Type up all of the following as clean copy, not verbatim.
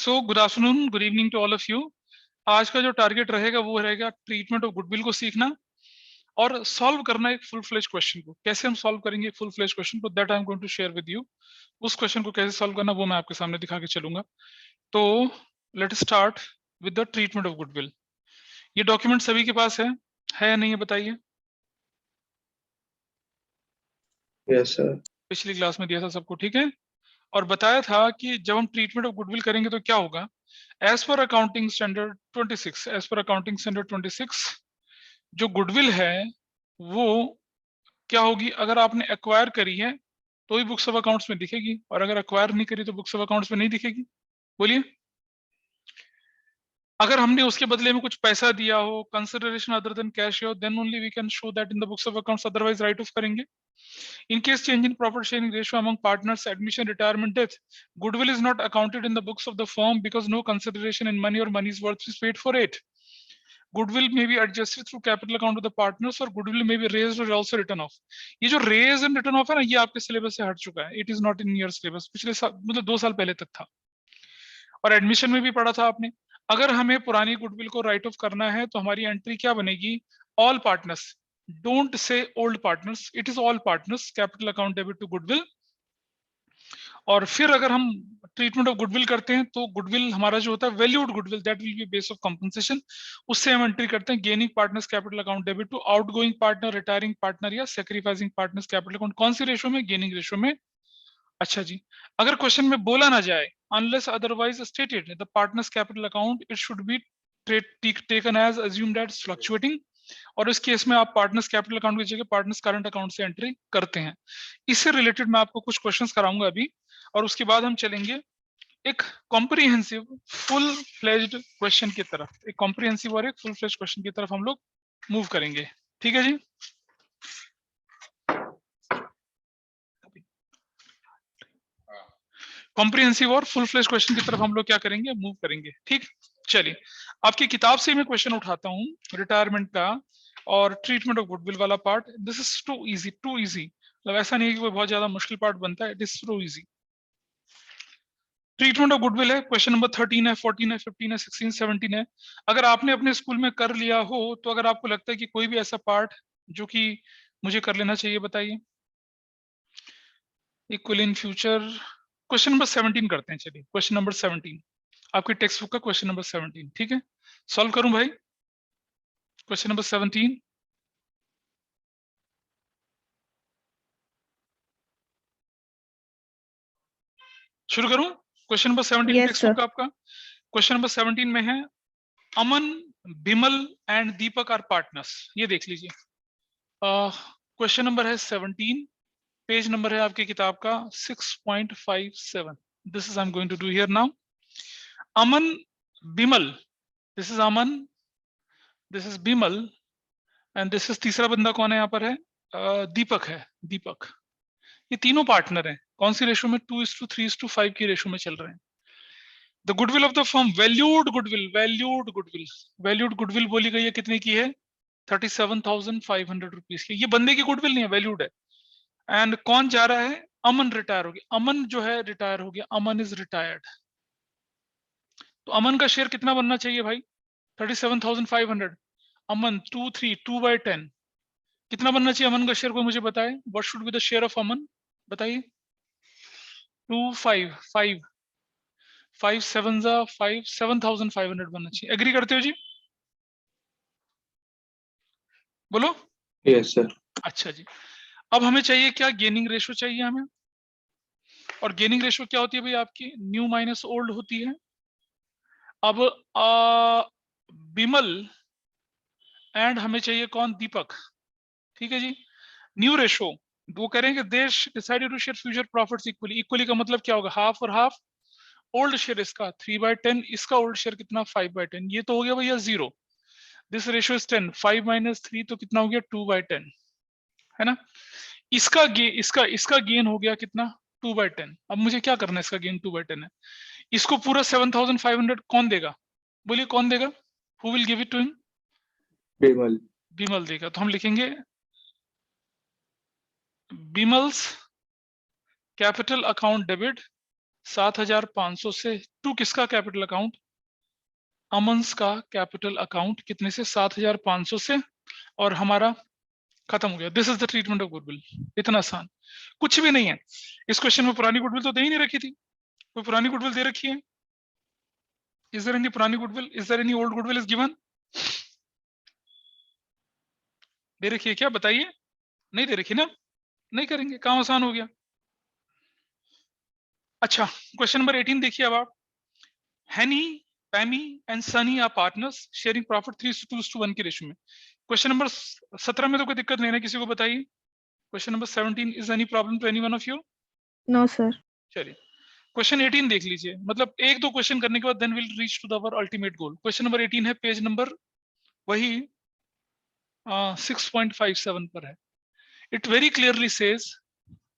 So good afternoon, good evening to all of you. आज का जो टारगेट रहेगा वो रहेगा ट्रीटमेंट ऑफ गुडविल को सीखना और सॉल्व करना एक फुल फ्लेज क्वेश्चन को। कैसे हम सॉल्व करेंगे फुल फ्लेज क्वेश्चन को, that I am going to share with you. उस क्वेश्चन को कैसे सॉल्व करना वो मैं आपके सामने दिखा के चलूंगा। तो let start with the treatment of goodwill. ये डॉक्यूमेंट सभी के पास है या नहीं है बताइए। Yes sir. पिछली क्लास में दिया था सबको, ठीक है। और बताया था कि जब हम ट्रीटमेंट ऑफ गुडविल करेंगे तो क्या होगा। As per accounting standard 26, as per accounting standard 26 जो गुडविल है वो क्या होगी। अगर आपने एक्वायर करी है तो ही बुक्स ऑफ अकाउंट्स में दिखेगी, और अगर एक्वायर नहीं करी तो बुक्स ऑफ अकाउंट्स में नहीं दिखेगी। बोलिए, अगर हमने उसके बदले में कुछ पैसा दिया हो, कंसिडरेशन अदर देन कैश हो, then only we can show that in the books of accounts, otherwise write off करेंगे। In case change in profit sharing ratio among partners, admission, retirement, death, goodwill is not accounted in the books of the firm because no consideration in money or money's worth is paid for it. Goodwill may be adjusted through capital account of the partners, or goodwill may be raised or also written off. ये जो raise and written off है ना, ये आपके syllabus से हट चुका है। It is not in your syllabus। पिछले साल मतलब 2 साल पहले तक था, और एडमिशन में भी पढ़ा था आपने। अगर हमें पुरानी गुडविल को राइट ऑफ करना है तो हमारी एंट्री क्या बनेगी, all partners. Don't say old partners, it is all partners, capital account debit to goodwill. और फिर अगर हम ट्रीटमेंट ऑफ गुडविल करते हैं तो गुडविल हमारा जो होता है valued goodwill, that will be base of compensation. उससे हम एंट्री करते हैं gaining partners capital account debit to outgoing partner, retiring partner या सैक्रिफाइसिंग पार्टनर्स कैपिटल अकाउंट। कौन सी रेशो में, गेनिंग रेशो में। अच्छा जी, अगर क्वेश्चन में बोला ना जाए unless otherwise stated the partner's capital account it should be taken as assumed as fluctuating, और इस केस में आप पार्टनर्स कैपिटल अकाउंट की जगह पार्टनर्स करंट अकाउंट से एंट्री करते हैं। इससे रिलेटेड मैं आपको कुछ क्वेश्चंस कराऊंगा अभी, और उसके बाद हम चलेंगे एक कॉम्प्रिहेंसिव फुल फ्लेज्ड क्वेश्चन की तरफ। एक कॉम्प्रिहेंसिव और एक फुल फ्लेज्ड क्वेश्चन की तरफ हम लोग मूव करेंगे, ठीक है जी। कॉम्प्रिहेंसिव और फुल फ्लेज क्वेश्चन की तरफ हम लोग क्या करेंगे, मूव करेंगे, ठीक। चलिए, आपकी किताब से मैं क्वेश्चन उठाता हूँ रिटायरमेंट का और ट्रीटमेंट ऑफ गुडविल वाला part. This is too easy, too easy. मतलब ऐसा नहीं है कि कोई बहुत ज्यादा मुश्किल पार्ट बनता है, it is too easy. Treatment of goodwill है, क्वेश्चन नंबर 13 है, 14 है, 15 है, 16, 17 है। अगर आपने अपने स्कूल में कर लिया हो तो अगर आपको लगता है कि कोई भी ऐसा पार्ट जो कि मुझे कर लेना चाहिए, बताइए। Equal in future, question number 17 करते हैं। चलिए, क्वेश्चन नंबर 17 आपकी टेक्स्ट बुक का क्वेश्चन नंबर 17, ठीक है। सॉल्व करूं भाई, क्वेश्चन नंबर 17। शुरू करूं, question number 17 Yes, text sir. Book आपका। क्वेश्चन नंबर 17 में है Aman, Bimal and Deepak are partners. ये देख लीजिए, क्वेश्चन नंबर है 17, पेज नंबर है आपकी किताब का 6.57। This is I am going to do here now. Aman, Bimal, this is Aman, this is Bimal and this is तीसरा बंदा कौन है यहाँ पर है, दीपक है, दीपक। ये तीनों पार्टनर हैं, कौन सी रेशो में, 2:3:5 की रेशो में चल रहे हैं। The goodwill of the firm, valued goodwill, valued goodwill, valued goodwill बोली गई है कितने की है, 37,500 रुपीज की। ये बंदे की गुडविल नहीं है, वैल्यूड है। एंड कौन जा रहा है, अमन रिटायर हो गया, अमन जो है रिटायर हो गया, अमन इज रिटायर्ड। तो अमन का शेयर कितना बनना चाहिए भाई, 37,500। अमन 2/10 कितना बनना चाहिए अमन का शेयर, कोई मुझे बताए। What should be the share of Aman, बताइए। 2 5 5 7 7,500 बनना चाहिए। एग्री करते हो जी, बोलो। Yes sir. अच्छा जी, अब हमें चाहिए क्या, गेनिंग रेशो चाहिए हमें। और गेनिंग रेशो क्या होती है भाई, आपकी न्यू माइनस ओल्ड होती है। अब बिमल एंड हमें चाहिए कौन, दीपक, ठीक है जी। न्यू रेशो, वो करेंगे देश decided to share future profits equally. Equally का मतलब क्या होगा, हाफ और हाफ। ओल्ड शेयर इसका 3/10, इसका ओल्ड शेयर कितना 5/10। ये तो हो गया भैया 0। दिस रेशियो इज 10, 5 - 3 तो कितना हो गया 2/10, है ना। इसका गेन हो गया कितना 2/10। अब मुझे क्या करना है, इसका गेन 2/10 है। इसको पूरा 7,500 कौन देगा, बोलिए कौन देगा, who will give it to him, Bimal. Bimal देगा। तो हम लिखेंगे बिमल्स कैपिटल अकाउंट डेबिट 7,500 से टू किसका कैपिटल अकाउंट? अमन्स का कैपिटल अकाउंट कितने से? 7,500 से, और हमारा खत्म हो गया। This is the treatment of goodwill. इतना आसान, कुछ भी नहीं है। इस क्वेश्चन में पुरानी गुडविल तो दे ही नहीं रखी थी। कोई पुरानी गुडविल दे रखी है? इज देयर एनी पुरानी goodwill? Is there any old goodwill is given? दे रखी है क्या? बताइए। नहीं दे रखी ना? नहीं करेंगे, काम आसान हो गया। अच्छा, क्वेश्चन नंबर 18 देखिए अब आप। Haney, Pammy and Sunny are partners sharing profit 3:2:1 की रेशियो में। क्वेश्चन नंबर 17 में तो कोई दिक्कत नहीं है, किसी को बताइए। Question number 17, is any problem to anyone of you? No sir. चलिए, क्वेश्चन 18 देख लीजिए। मतलब एक दो क्वेश्चन करने के बाद then will reach to the our ultimate goal. Question number 18 है, पेज नंबर वही 6.57 पर है। इट वेरी क्लियरली सेज,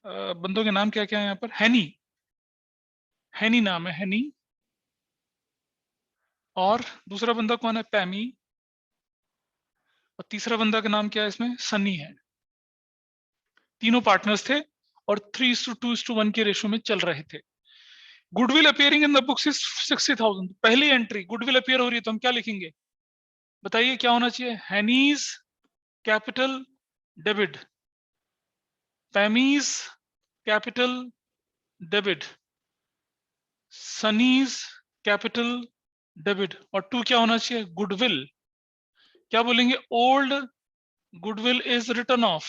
बंदों के नाम क्या क्या है यहाँ पर? हैनी, हैनी नाम है, हैनी। और दूसरा बंदा कौन है? पैमी। और तीसरा बंदा का नाम क्या है इसमें? सनी है। तीनों पार्टनर्स थे और 3:2:1 के रेशो में चल रहे थे। Goodwill appearing in the books is 60,000। पहली एंट्री गुडविल अपियर हो रही है तो हम क्या लिखेंगे? बताइए क्या होना चाहिए? Haney's capital debit, Pammy's capital debit, Sunny's capital debit, और टू क्या होना चाहिए? गुडविल। क्या बोलेंगे? Old goodwill is written off.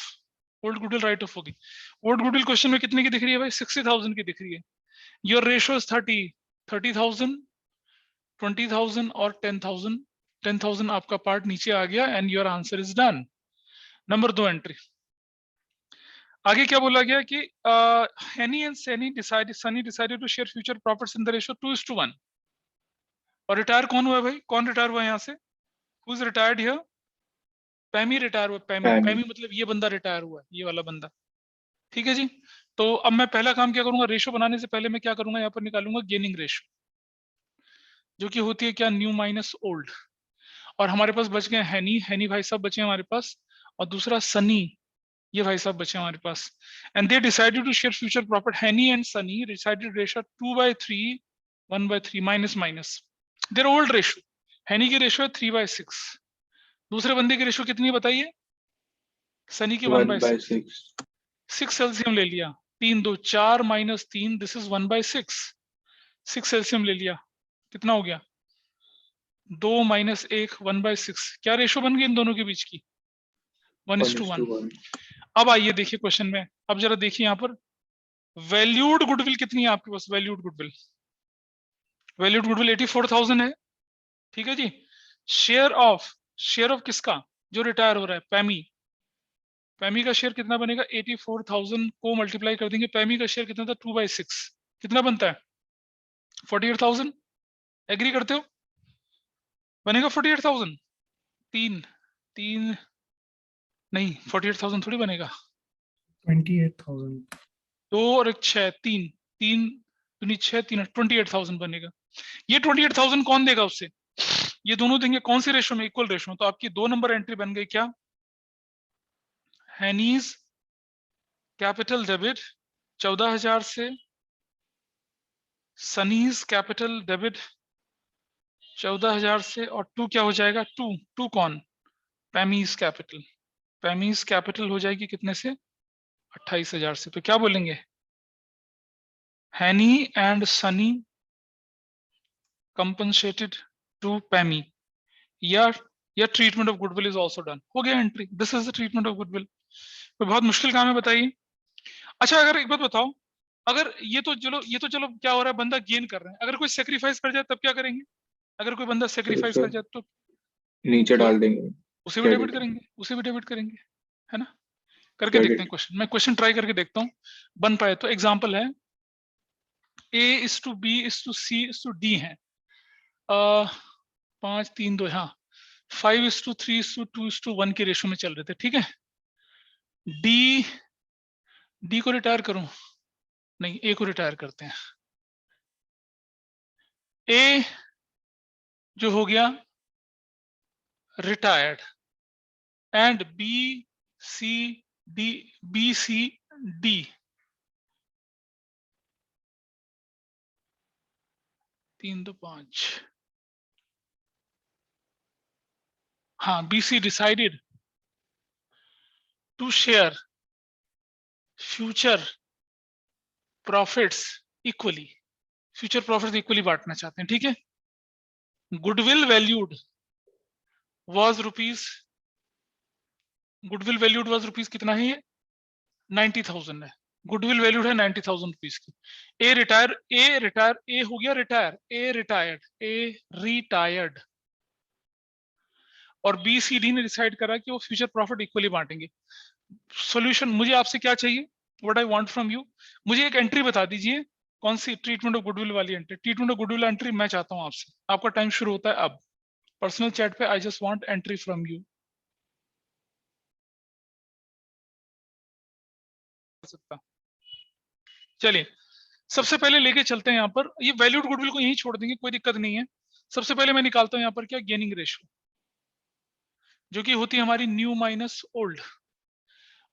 Old goodwill write off होगी। ओल्ड गुडविल क्वेश्चन में कितने की दिख रही है भाई? 60,000 की दिख रही है। योर रेशियो इज 30,000, 20,000 और 10,000। 10,000 आपका पार्ट नीचे आ गया and your answer is done. Number 2 entry. आगे क्या बोला गया कि Hanny and Sunny decided to share future profits in the ratio 2:1। और रिटायर कौन हुआ है भाई? कौन रिटायर हुआ है यहाँ से? Who is retired here? Pammy retire हुआ। पैमी, पैमी। पैमी मतलब ये बंदा रिटायर हुआ है, ये वाला बंदा। ठीक है जी। तो अब मैं पहला काम क्या करूंगा? रेशो बनाने से पहले मैं क्या करूंगा? यहाँ पर निकालूंगा गेनिंग रेशो, जो कि होती है क्या? New minus old. और हमारे पास बच गए हैनी, हैनी भाई साहब बचे हमारे पास, और दूसरा सनी, ये भाई साहब बचे हमारे पास। And they decided to share future profit. Haney and Sunny decided ratio 2/3, 1/3 minus minus their old ratio. Haney की रेशो है 3/6। दूसरे बंदे की रेशो कितनी है बताइए? सनी की 1/6। 1/6। 6 एलसीएम ले लिया, 3 2 4 माइनस 3, दिस इज 1/6। 6 एलसीएम ले लिया, कितना हो गया? 2 माइनस 1, 1/6। क्या रेशो बन गई इन दोनों के बीच की? 1:1। 1:1। अब आइए देखिए क्वेश्चन में, अब जरा देखिए यहाँ पर वैल्यूड गुडविल कितनी है आपके पास? वैल्यूड गुडविल, वैल्यूड गुडविल 84,000 है। ठीक है जी। शेयर ऑफ किसका? जो रिटायर हो रहा है, पैमी। पैमी का शेयर कितना बनेगा? 84,000 को मल्टीप्लाई कर देंगे, पैमी का शेयर कितना था? 2/6। कितना बनता है? 48,000। एग्री करते हो? बनेगा 48,000। तीन तीन नहीं, 48,000 थोड़ी बनेगा। 28,000। 2 और 1 6, 3 3 दूनी 6, 3 28,000 बनेगा। ये 28,000 कौन देगा उससे? ये दोनों देंगे। कौन सी रेशो में? इक्वल रेशो में। तो आपकी 2 नंबर एंट्री बन गई क्या? हैनीज कैपिटल डेबिट 14,000 से, सनीज कैपिटल डेबिट 14,000 से, और टू क्या हो जाएगा? टू टू कौन? पैमीज कैपिटल। पैमीज कैपिटल हो जाएगी कितने से? 28,000 से। तो क्या बोलेंगे? हैनी and Sunny compensated to Pammy. या treatment of goodwill is also done. हो गया entry. This is the treatment of goodwill. तो बहुत मुश्किल काम है, बताइए। अच्छा, अगर एक बात बताओ, अगर ये तो चलो क्या हो रहा है? बंदा गेन कर रहा है। अगर कोई सेक्रीफाइस कर जाए तब क्या करेंगे? अगर कोई बंदा फिर सेक्रीफाइस उसको कर जाए तो नीचे डाल देंगे। उसे भी डेबिट क्रेडिट। करेंगे, उसे भी डेबिट करेंगे, है ना? करके देखते हैं क्रेडिट। क्वेश्चन। मैं क्वेश्चन ट्राई करके देखता हूँ बन पाए तो। एग्जाम्पल है A:B:C:D है। 5 3 2, हाँ 5:3:2:1 के रेशो में चल रहे थे। ठीक है। डी को रिटायर करूं? नहीं, ए को रिटायर करते हैं। ए जो हो गया retired, and B C D, 3 2 5। हाँ, BC decided to share future profits equally, future profits equally बांटना चाहते हैं, ठीक है। गुडविल वैल्यूड वाज रुपीज कितना है ये 90,000 है। गुडविल वैल्यूड है 90,000 रुपीज की। ए हो गया रिटायर्ड और बी सी डी ने डिसाइड करा कि वो फ्यूचर प्रॉफिट इक्वली बांटेंगे। सॉल्यूशन मुझे आपसे क्या चाहिए, what I want from you, मुझे एक एंट्री बता दीजिए कौन सी ट्रीटमेंट ऑफ गुडविल वाली entry. Treatment of goodwill entry मैं चाहता हूं आपसे, आपका टाइम शुरू होता है अब। पर्सनल चैट पे I just want entry from you. चलिए सबसे पहले लेके चलते हैं यहाँ पर, ये वैल्यूड गुडविल को यहीं छोड़ देंगे, कोई दिक्कत नहीं है। सबसे पहले मैं निकालता हूँ यहाँ पर क्या, गेनिंग रेशियो, जो कि होती है हमारी न्यू माइनस ओल्ड।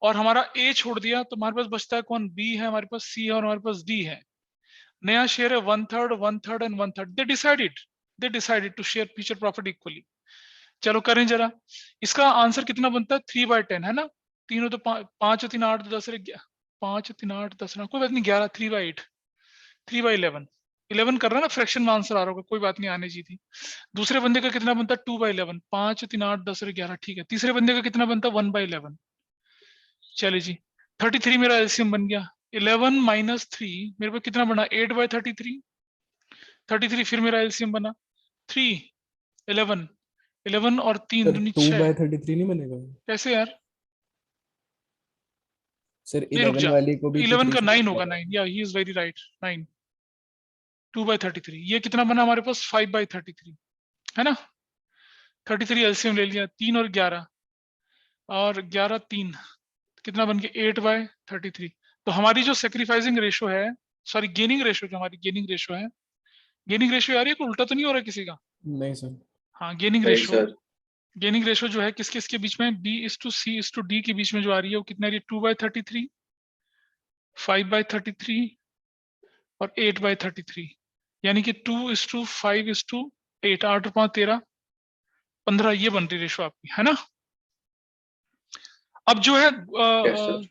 और हमारा ए छोड़ दिया तो हमारे पास बचता है कौन, बी है, हमारे पास सी है और हमारे पास डी है। नया शेयर है 1/3 and 1/3। They decided to share future profit equally. चलो करें जरा, इसका आंसर कितना बनता है 3/10 है ना। तीनों तो 5 3 8 10 5 3 8 10 कोई बात नहीं, 11 3/8 3/11 11 कर रहा है ना, फ्रैक्शन में आंसर आ रहा होगा, कोई बात नहीं, आने जी थी। दूसरे बंदे का कितना बनता है 2/11 5 3 8 10 11 ठीक है। तीसरे बंदे का कितना बनता है 1/11। चले जी 33 मेरा एलसीएम बन गया। 11 माइनस 3 मेरे पास कितना बना 8/33। 33 फिर मेरा एलसीएम बना 3 11 11 और 3 सर दूनी 2 6। by 33 नहीं बनेगा कैसे यार, सर? नहीं रुक 11 जा, वाली को भी तो 11 3 का से 9 होगा, मल्टीप्लाई 9 या ही इज वेरी राइट 9। 2/33 ये कितना बना हमारे पास 5/33 है ना। 33 एलसीएम ले लिया, 3 और 11 और 11 3 कितना बन गया 8/33। तो हमारी जो सेक्रीफाइसिंग रेशो है, सॉरी गेनिंग रेशो, जो हमारी गेनिंग रेशो है, गेनिंग रेशो यार ये कोई उल्टा तो नहीं हो रहा किसी का। नहीं सर। हाँ गेनिंग नहीं रेशो, सर, गेनिंग रेशो जो है किस किस के बीच में, B/C/D के बीच में जो आ रही है वो कितना आ रही है 2/33 5/33 और 8/33, यानी कि 2:5:8 8 और 5 13 15 ये बन रही रेशो आपकी है ना। अब जो है यस सर।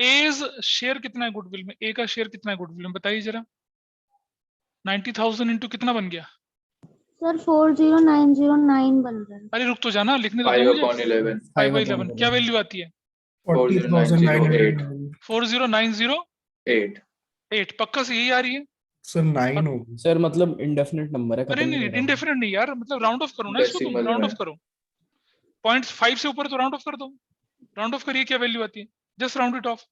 एज शेयर कितना है गुडविल में, ए का शेयर कितना है गुडविल में बताइए जरा। 90,000 इंटू कितना बन गया, सर 40909 बन रहा है। अरे रुक तो जाना, लिखने तो दो 5 मुझे। upon 11 5/11 क्या वैल्यू आती है 40,908 40908 8। पक्का से यही आ रही है। सर 9 होगी। सर मतलब इंडेफिनिट नंबर है, अरे खत्म नहीं नहीं हो रहा। इनडेफिनेट नहीं यार, मतलब राउंड ऑफ करो ना इसको, तुम डेसिमल राउंड में ऑफ करो 0.5 से ऊपर तो राउंड ऑफ कर दो। राउंड ऑफ करिए क्या वैल्यू आती है, जस्ट राउंड इट ऑफ,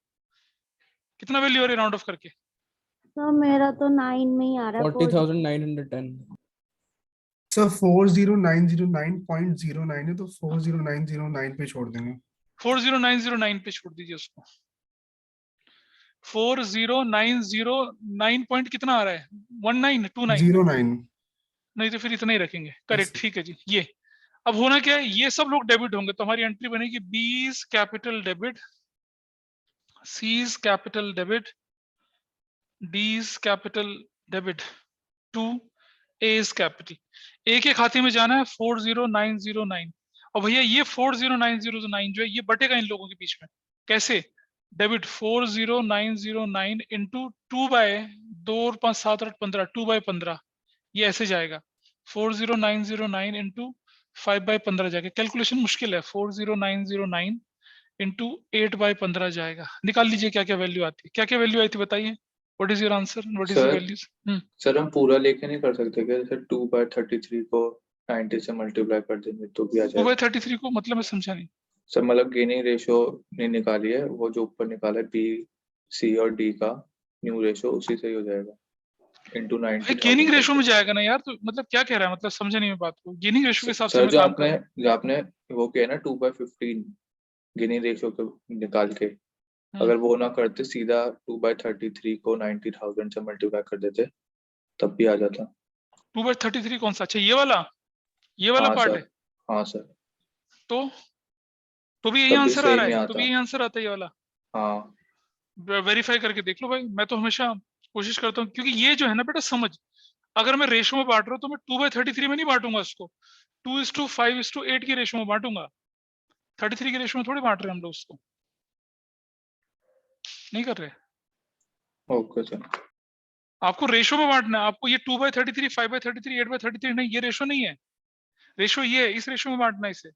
कितना वैल्यू आ रही है राउंड ऑफ करके। सर मेरा तो 9 में ही आ रहा है 40,910। सर 40909.09 है तो 40909 पे छोड़ देंगे। 40909 पे छोड़ दीजिए उसको। 40909 पॉइंट कितना आ रहा है 1929 09 नहीं तो फिर इतना ही रखेंगे, करेक्ट Yes. ठीक है जी। ये अब होना क्या है, ये सब लोग डेबिट होंगे तो हमारी एंट्री बनेगी B's capital debit, C's capital debit, D's capital debit to A's capital. A के खाते में जाना है 40909 और भैया ये 40909 जो है ये बटेगा इन लोगों के बीच में कैसे, डेबिट 40909 इंटू 2/2 और 5 7 8 15 2/15 ये ऐसे जाएगा। 40909 इंटू 5/15 जाएगा, कैलकुलेशन मुश्किल है, 40909 इंटू 8/15 जाएगा। निकाल लीजिए क्या क्या वैल्यू आती है, क्या क्या वैल्यू आई थी बताइए, what is your answer, what is the sir values. Sir हम पूरा लेके नहीं कर सकते क्या, जैसे 2/33 को 90 से मल्टीप्लाई कर देंगे तो भी आ जाएगा। 2/33 को मतलब मैं समझा नहीं। सर मतलब गेनिंग रेशो नहीं निकाली है, वो जो ऊपर निकाला है बी सी और डी का न्यू रेशो, उसी से ही हो जाएगा इंटू भाई 90,000 गेनिंग रेशो में करके। जाएगा ना यार, तो मतलब क्या कह रहा है, मतलब समझा नहीं मैं बात को, गेनिंग रेशो के हिसाब से सर मैं काम कर रहा हूँ। जो आपने वो किया ना 2/15 गेनिंग रेशो को निकाल के, अगर वो ना करते सीधा 2/33 को 90,000 से मल्टीप्लाई कर देते तब भी आ जाता। 2/33 कौन सा, अच्छा ये वाला हाँ पार्ट सर, है, हाँ सर, तो भी यही तब भी आंसर आ सही रहा नहीं है, तो भी आता। यही आंसर आता है ये वाला। हाँ वेरीफाई करके देख लो भाई, मैं तो हमेशा कोशिश करता हूँ, क्योंकि ये जो है ना बेटा समझ, अगर मैं रेशो में बांट रहा हूँ तो मैं 2/33 में नहीं बांटूंगा उसको, 2:5:8 की रेशो में बांटूंगा। 33 की रेशो में थोड़ी बांट रहे हैं हम लोग उसको, नहीं कर रहे। Okay sir. आपको रेशो में बांटना है, आपको ये 2/33, 5/33, 8/33 नहीं, ये रेशो नहीं है। रेशो ये है, इस रेशो में बांटना है इसे।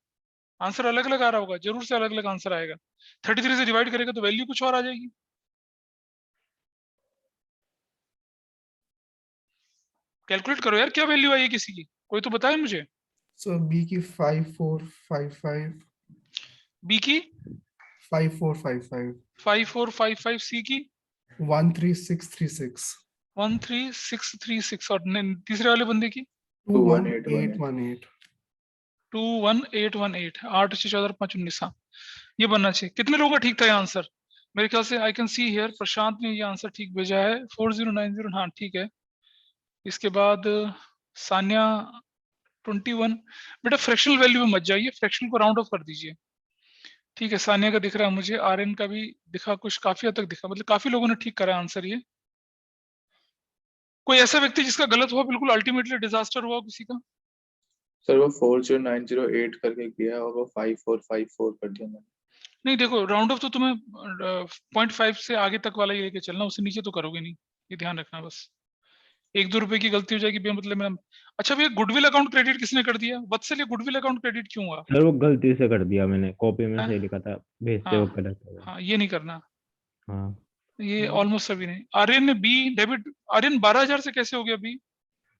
आंसर अलग अलग आ रहा होगा, जरूर से अलग अलग आंसर आएगा। 33 से डिवाइड करेगा तो वैल्यू कुछ और आ जाएगी। कैलकुलेट करो यार, क्या वैल्यू आई है किसी की, कोई तो बताए मुझे। So B की 5455 बी की 5455 5455, सी की 13636 13636 और तीसरे वाले बंदे की 21818 21818। 8 6 14 5 19। हाँ, ये बनना चाहिए। कितने लोगों का ठीक था ये आंसर? मेरे ख्याल से आई कैन सी हियर प्रशांत ने ये आंसर ठीक भेजा है, 4090। हाँ ठीक है। इसके बाद सान्या 21। बेटा फ्रैक्शनल वैल्यू में मत जाइए, फ्रैक्शनल को राउंड ऑफ कर दीजिए। ठीक है, सान्या का दिख रहा है मुझे, आर्यन का भी दिखा, कुछ काफी हद तक दिखा, मतलब काफी लोगों ने ठीक करा आंसर ये। कोई ऐसा व्यक्ति जिसका गलत हुआ, बिल्कुल अल्टीमेटली डिजास्टर हुआ किसी का? सर वो 40908 करके किया है और वो 5454 कर दिया मैंने। नहीं देखो, राउंड ऑफ तो तुम्हें 0.5 से आगे तक वाला ही लेके चलना, उससे नीचे तो करोगे नहीं, ये ध्यान रखना बस। 1-2 रुपए की गलती हो जाएगी बेमतलब में। अच्छा भैया, गुडविल अकाउंट क्रेडिट किसने कर दिया? वत्सल, ये गुडविल अकाउंट क्रेडिट क्यों हुआ? सर वो गलती से कर दिया मैंने, कॉपी में हाँ? सही लिखा था, भेजते हाँ वक्त गलत हो गया। हाँ, ये नहीं करना, हाँ ये ऑलमोस्ट सभी नहीं। आर्यन ने बी डेबिट, आर्यन 12,000 से कैसे हो गया बी?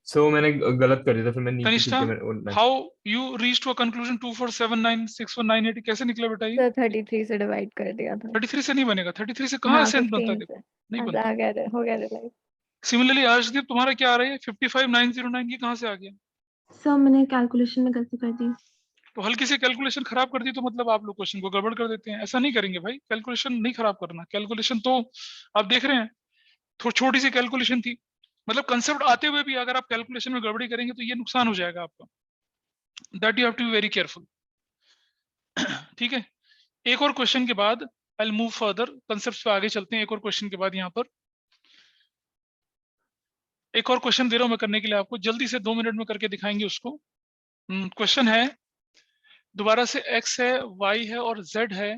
सो मैंने गलत कर दिया था, फिर मैं नीचे कनिष्ठा, ठीक है मैं how you reach to a conclusion 24796198? कैसे निकला बेटा ये? सर 33 से डिवाइड कर दिया था। 33 से नहीं बनेगा, 33 से कहाँ हाँ असेंट बनता है? 15 देखो से नहीं अच्छा, बनता। हो गया रियलाइज। सिमिलरली आर्शदीप, तुम्हारा क्या आ रहा है? 55909, ये कहाँ से आ गया? सर मैंने कैलकुलेशन में गलती कर दी। तो हल्की से कैलकुलेशन खराब कर दी तो मतलब आप लोग क्वेश्चन को गड़बड़ कर देते हैं। ऐसा नहीं करेंगे भाई, कैलकुलेशन नहीं खराब करना। कैलकुलेशन तो आप देख रहे हैं, थोड़ी छोटी सी कैलकुलेशन थी, मतलब कंसेप्ट आते हुए भी अगर आप कैलकुलेशन में गड़बड़ी करेंगे तो ये नुकसान हो जाएगा आपका। That you have to be very careful. ठीक है, एक और क्वेश्चन के बाद I will move further, concepts पे आगे चलते हैं। एक और क्वेश्चन के बाद यहाँ पर एक और क्वेश्चन दे रहा हूं मैं करने के लिए आपको, जल्दी से 2 मिनट में करके दिखाएंगे उसको। क्वेश्चन है, दोबारा से x है, y है और z है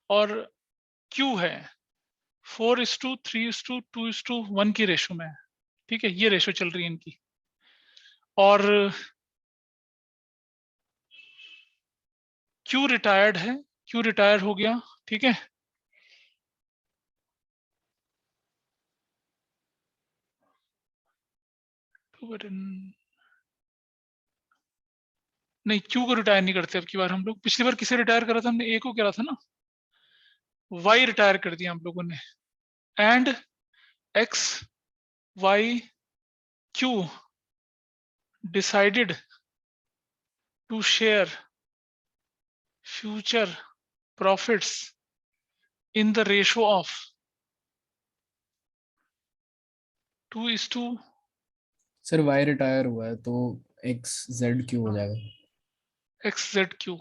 और q है, 4:3:2:1 की रेशो में है। ठीक है, ये रेशो चल रही है इनकी, और q रिटायर्ड है, q रिटायर हो गया। ठीक है, नहीं q को रिटायर नहीं करते अब की बार हम लोग। पिछली बार किसे रिटायर करा था हमने? a को करा था ना, y रिटायर कर दिया हम लोगों ने। And x y q decided to share future profits in the ratio of 2:, sir Y retire हुआ है तो एक्स जेड क्यू हो जाएगा। XZQ।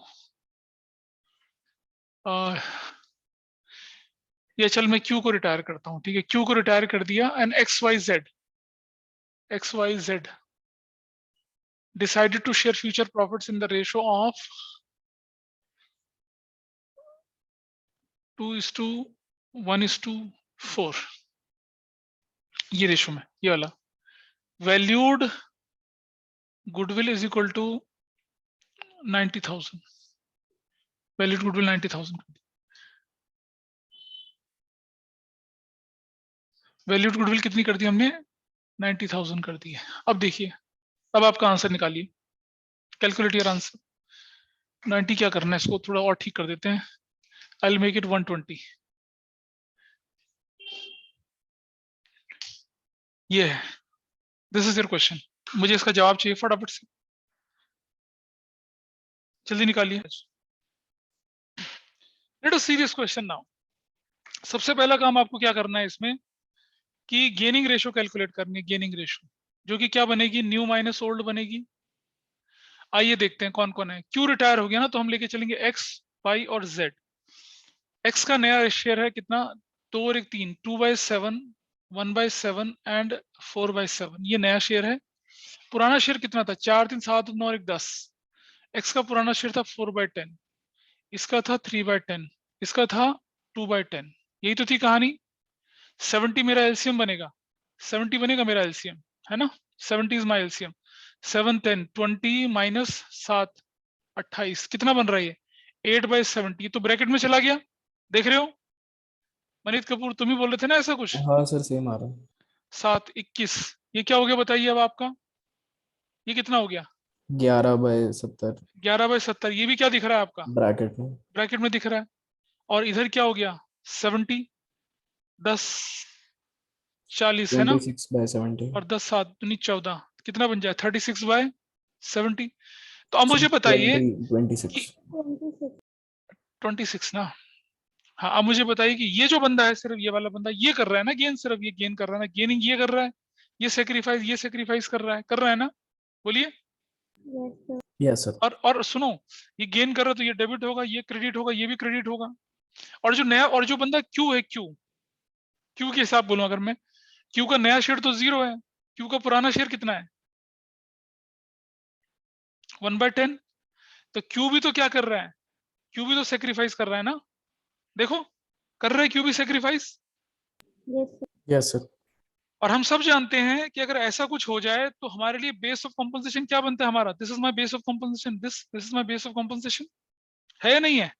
ये चल मैं Q को रिटायर करता हूँ। ठीक है, Q को रिटायर कर दिया and XYZ decided to share future profits in the ratio of 2:1:4। ये रेशो में, ये वाला valued goodwill is equal to 90,000। Valued goodwill 90,000। Valued goodwill कितनी कर दी हमने? 90,000 कर दी है। अब देखिए, अब आपका आंसर निकालिए, कैलकुलेट योर आंसर। 90 क्या करना है, इसको थोड़ा और ठीक कर देते हैं। I will make it 120। ये है, दिस इज योर क्वेश्चन। मुझे इसका जवाब चाहिए फटाफट से, जल्दी निकालिए। Let us see this question now. सबसे पहला काम आपको क्या करना है इसमें कि गेनिंग रेशो कैलकुलेट करनी है। गेनिंग रेशो जो कि क्या बनेगी? न्यू माइनस ओल्ड बनेगी। आइए देखते हैं कौन कौन है। क्यू रिटायर हो गया ना, तो हम लेके चलेंगे एक्स, वाई और जेड। एक्स का नया शेयर है कितना? 2 और 1 3, 2/7 1/7 एंड 4/7, ये नया शेयर है। पुराना शेयर कितना था? 4 3 7 9 1 10। एक्स का पुराना शेयर था 4/10, इसका था 3/10, इसका था 2/10। यही तो थी कहानी। 70 मेरा एलसीएम बनेगा, 70 बनेगा मेरा एलसीएम, है ना? 70 इज माई एलसीएम। 7 10 20 माइनस 7 28, कितना बन रहा है ये? 8/70। ये तो ब्रैकेट में चला गया, देख रहे हो? मनीत कपूर तुम ही बोल रहे थे ना ऐसा कुछ। हाँ सर सेम आ रहा है। 7 21, ये क्या हो गया बताइए अब आपका? ये कितना हो गया? 11/70 11/70। ये भी क्या दिख रहा है आपका? ब्रैकेट में। ब्रैकेट में दिख रहा है। और इधर क्या हो गया? 70 10 40, है ना? 26/70। और 10 7 19 14, कितना बन जाए? 36/70। तो अब मुझे बताइए 26। कि 26. 26 ना। हाँ, अब मुझे बताइए कि ये जो बंदा है, सिर्फ ये वाला बंदा ये कर रहा है ना गेन, सिर्फ ये गेन कर रहा है ना, गेनिंग ये कर रहा है, ये सेक्रीफाइस कर रहा है ना? बोलिए। Yes, sir. Yes sir. और सुनो, ये गेन कर रहा है तो ये डेबिट होगा, ये क्रेडिट होगा, ये भी क्रेडिट होगा। और जो नया, और जो बंदा क्यू है, क्यू के हिसाब बोलूं अगर मैं, क्यू का नया शेयर तो 0 है, क्यू का पुराना शेयर कितना है? 1/10। तो क्यू भी तो क्या कर रहा है? क्यू भी तो सेक्रीफाइस कर रहा है ना? देखो, कर रहा है क्यू भी sacrifice. Yes, sir. Yes sir. और हम सब जानते हैं कि अगर ऐसा कुछ हो जाए तो हमारे लिए बेस ऑफ कॉम्पनसेशन क्या बनता है हमारा? This is my base of compensation, this is my base of compensation, है या नहीं है?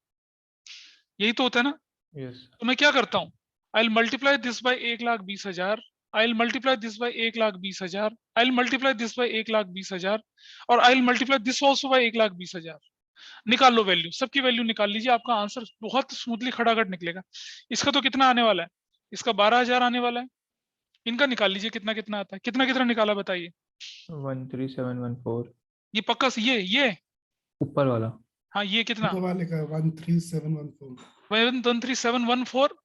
यही तो होता है ना? यस तो मैं क्या करता हूँ? I will multiply this by 1,20,000, I will multiply this by 1,20,000, I will multiply this by 1,20,000, और I will multiply this also by 1,20,000। निकाल लो वैल्यू, सबकी वैल्यू निकाल लीजिए, आपका आंसर बहुत स्मूथली खड़ाखड़ निकलेगा। इसका तो कितना आने वाला है? इसका 12,000 आने वाला है। इनका निकाल लीजिए कितना कितना आता है, कितना कितना निकाला बताइए? 13714 ये पक्का से ये ऊपर वाला। हाँ, ये कितना? ऊपर वाले का 13714. 13714,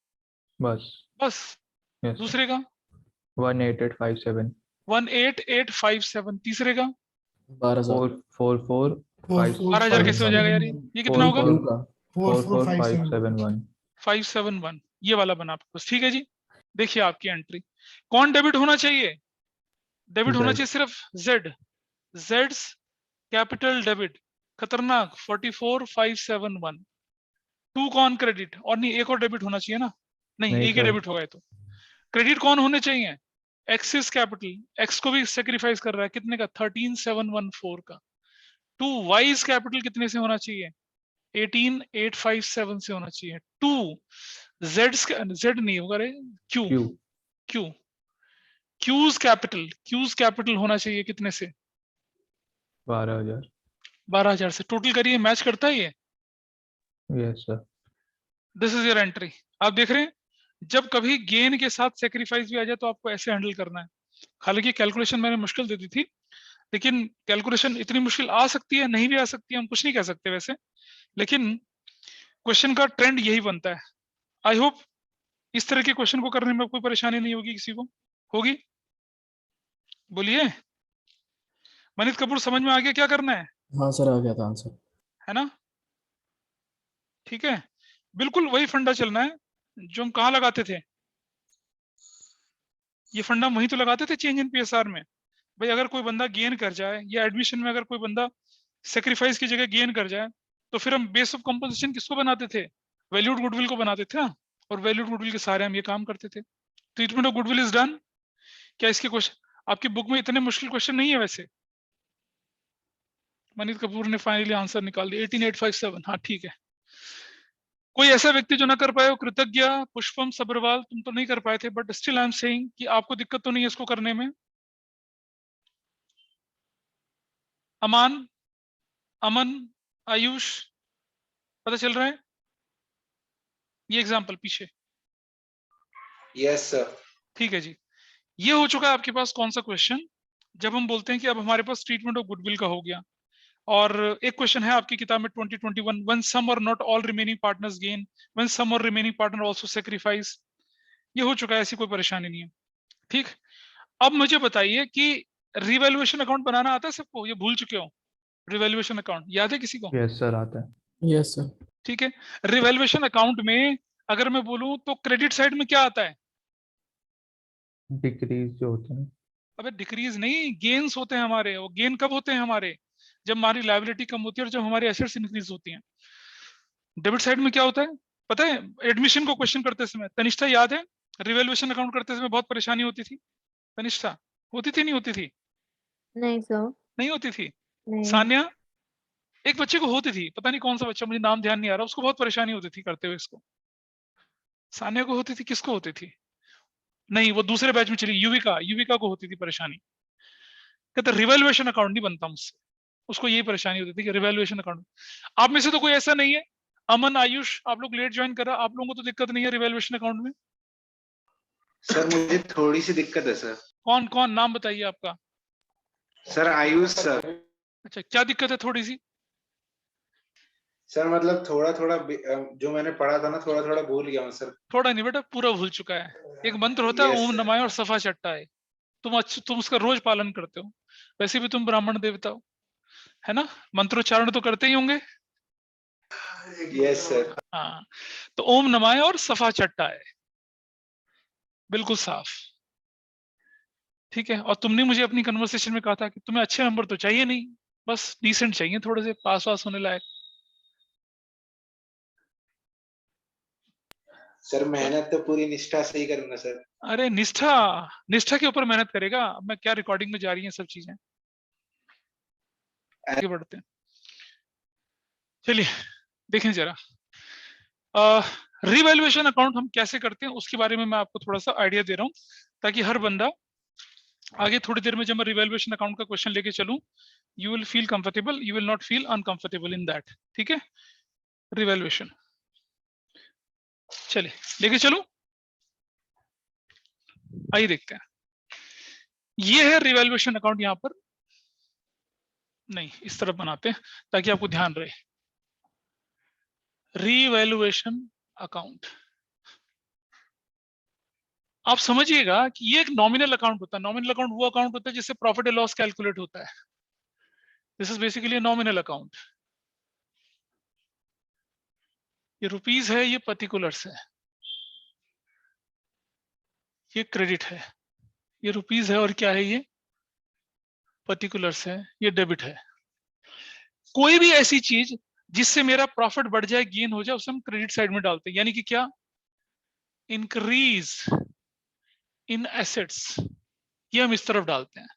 बस बस। यस दूसरे का 18857 18857, तीसरे का 12,000। 444 12,000 कैसे हो जाएगा यार? ये कितना होगा? क्यू का 44571 571, ये वाला बना आपके पास, ठीक है जी। देखिए आपकी एंट्री, कौन डेबिट होना चाहिए? डेबिट होना Z। चाहिए सिर्फ जेड, जेड्स कैपिटल डेबिट, खतरनाक 44571। 2 कौन क्रेडिट? और नहीं, एक और डेबिट होना चाहिए ना? नहीं, नहीं एक ही सर डेबिट होगा ये तो। क्रेडिट कौन होने चाहिए? एक्सिस कैपिटल, एक्स को भी सेक्रीफाइस कर रहा है, कितने का? 13,714 का। 2 वाइज कैपिटल कितने से होना चाहिए? 18,857 से होना चाहिए। 2 जेड नहीं होगा रे, Q Q Q cues capital होना चाहिए कितने से? 12000 12,000 से। टोटल करिए, मैच करता है ये। Yes sir. This is your entry. आप देख रहे हैं, जब कभी गेन के साथ सेक्रीफाइस भी आ जाए तो आपको ऐसे हैंडल करना है। हालांकि कैलकुलेशन मैंने मुश्किल दे दी थी, लेकिन कैलकुलेशन इतनी मुश्किल आ सकती है, नहीं भी आ सकती है, हम कुछ नहीं कह सकते वैसे, लेकिन क्वेश्चन का ट्रेंड यही बनता है। आई होप इस तरह के क्वेश्चन को करने में कोई परेशानी नहीं होगी किसी को। होगी? बोलिए। मनीष कपूर समझ में आ गया क्या करना है? हाँ सर आ गया था आंसर। है ना? ठीक है, बिल्कुल वही फंडा चलना है जो हम कहाँ लगाते थे। ये फंडा हम वहीं तो लगाते थे चेंज इन पीएसआर में। भाई अगर कोई बंदा गेन कर जाए, या एडमिशन में अगर कोई बंदा सेक्रीफाइस की जगह गेन कर जाए, तो फिर हम बेस ऑफ कॉम्पोजिशन किसको बनाते थे? वैल्यूड गुडविल को बनाते थे ना। और वैल्यूड गुडविल के सारे हम ये काम करते थे। Treatment of goodwill is done. क्या इसके क्वेश्चन आपकी बुक में इतने मुश्किल क्वेश्चन नहीं है वैसे? मनीष कपूर ने फाइनली आंसर निकाल दिया 18857। हाँ ठीक है। कोई ऐसा व्यक्ति जो ना कर पाए हो कृतज्ञ, पुष्पम सब्रवाल, तुम तो नहीं कर पाए थे, but still I am saying कि आपको दिक्कत तो नहीं है इसको करने में। अमान, अमन, आयुष, पता चल रहा है ये एग्जाम्पल पीछे? Yes sir. ठीक है जी। ये हो चुका है आपके पास कौन सा क्वेश्चन, जब हम बोलते हैं कि अब हमारे पास ट्रीटमेंट ऑफ गुडविल का हो गया। और एक क्वेश्चन है आपकी किताब में 2021, व्हेन सम और not all remaining partners gain, when some और रिमेनिंग पार्टनर आल्सो सैक्रिफाइस। ये हो चुका है, ऐसी कोई परेशानी नहीं है। ठीक, अब मुझे बताइए कि रिवैल्यूएशन अकाउंट बनाना आता है सबको? ये भूल चुके हो? रिवैल्यूएशन अकाउंट याद है किसी को? यस सर आता है। Yes sir. ठीक है, रिवैल्यूएशन अकाउंट में अगर मैं बोलूं तो क्रेडिट साइड में क्या आता है? डिक्रीज जो होते हैं। अबे डिक्रीज नहीं, गेन्स होते हैं हमारे। वो गेन कब होते हैं हमारे? जब हमारी लायबिलिटी कम होती है और जब हमारी एसेट्स इंक्रीज होती हैं। डेबिट साइड में क्या होता है पता है? एडमिशन को क्वेश्चन करते समय तनिष्ठा याद है, रिवैल्यूएशन अकाउंट करते समय बहुत परेशानी होती थी। तनिष्ठा होती थी नहीं होती थी? नहीं सर, नहीं होती थी। नहीं। सान्या, एक बच्चे को होती थी, पता नहीं कौन सा बच्चा, मुझे नाम ध्यान नहीं आ रहा, उसको बहुत परेशानी होती थी करते हुए इसको। सान्या को होती थी, किसको होती थी? नहीं, वो दूसरे बैच में चली, युविका, युविका को होती थी परेशानी। कहते रिवैल्यूएशन अकाउंट नहीं बनता मुझसे, उसको यही परेशानी होती थी कि रिवैल्यूएशन अकाउंट। आप में से तो कोई ऐसा नहीं है? अमन, आयुष, आप लोग लेट ज्वाइन कर रहा, आप लोगों को तो दिक्कत नहीं है रिवैल्यूएशन अकाउंट में? सर मुझे थोड़ी सी दिक्कत है सर। कौन कौन, नाम बताइए आपका। Sir Ayush sir. अच्छा, क्या दिक्कत है थोड़ी सी? सर मतलब थोड़ा थोड़ा जो मैंने पढ़ा था ना, थोड़ा थोड़ा भूल गया हूँ सर। थोड़ा नहीं बेटा, पूरा भूल चुका है। एक मंत्र होता है Yes, ओम sir. नमः और सफा चट्टा है। तुम उसका रोज पालन करते हो, वैसे भी तुम ब्राह्मण देवता हो, है ना? मंत्रोच्चारण तो करते ही होंगे। Yes sir. हाँ, तो ओम नमः और सफा चट्टा है, बिल्कुल साफ। ठीक है। और तुमने मुझे अपनी कन्वर्सेशन में कहा था कि तुम्हें अच्छे नंबर तो चाहिए नहीं, बस डिसेंट चाहिए, थोड़े से पास वास होने लायक। सर मेहनत तो पूरी निष्ठा से ही करूंगा सर। अरे निष्ठा, निष्ठा के ऊपर मेहनत करेगा। अब मैं क्या, रिकॉर्डिंग में जा रही है सब चीजें, आगे बढ़ते हैं। चलिए देखें जरा, रिवैल्यूएशन अकाउंट हम कैसे करते हैं उसके बारे में मैं आपको थोड़ा सा आइडिया दे रहा हूं, ताकि हर बंदा आगे थोड़ी देर में जब मैं रिवैल्यूएशन अकाउंट का क्वेश्चन लेके चलूं, you will feel comfortable, you will not feel uncomfortable in that. ठीक है, रिवैल्यूएशन चलिए लेके चलूं, आइए देखते हैं। ये है रिवैल्यूएशन अकाउंट, यहां पर नहीं, इस तरफ बनाते हैं ताकि आपको ध्यान रहे। रिवैल्यूएशन अकाउंट, आप समझिएगा कि ये एक नॉमिनल अकाउंट होता है। नॉमिनल अकाउंट वो अकाउंट होता है जिससे प्रॉफिट एंड लॉस कैलकुलेट होता है। This is basically nominal account. ये रुपीस है, ये पर्टिकुलर्स है, ये क्रेडिट है। ये रुपीस है और क्या है, ये पर्टिकुलर्स है, ये डेबिट है। कोई भी ऐसी चीज जिससे मेरा प्रॉफिट बढ़ जाए, गेन हो जाए, उसे हम क्रेडिट साइड में डालते हैं। यानी कि क्या, इंक्रीज इन एसेट्स, ये हम इस तरफ डालते हैं।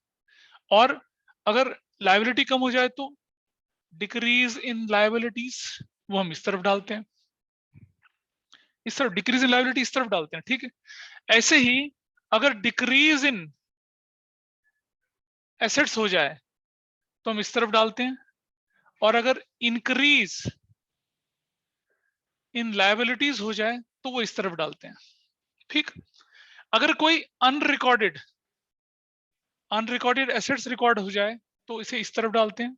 और अगर लायबिलिटी कम हो जाए तो डिक्रीज इन लायबिलिटीज, वो हम इस तरफ डालते हैं। इस तरफ डिक्रीज इन लायबिलिटी इस तरफ डालते हैं। ठीक है, ऐसे ही अगर डिक्रीज इन एसेट्स हो जाए तो हम इस तरफ डालते हैं, और अगर इंक्रीज इन लायबिलिटीज हो जाए तो वो इस तरफ डालते हैं। ठीक, अगर कोई अनरिकॉर्डेड एसेट्स रिकॉर्ड हो जाए तो इसे इस तरफ डालते हैं,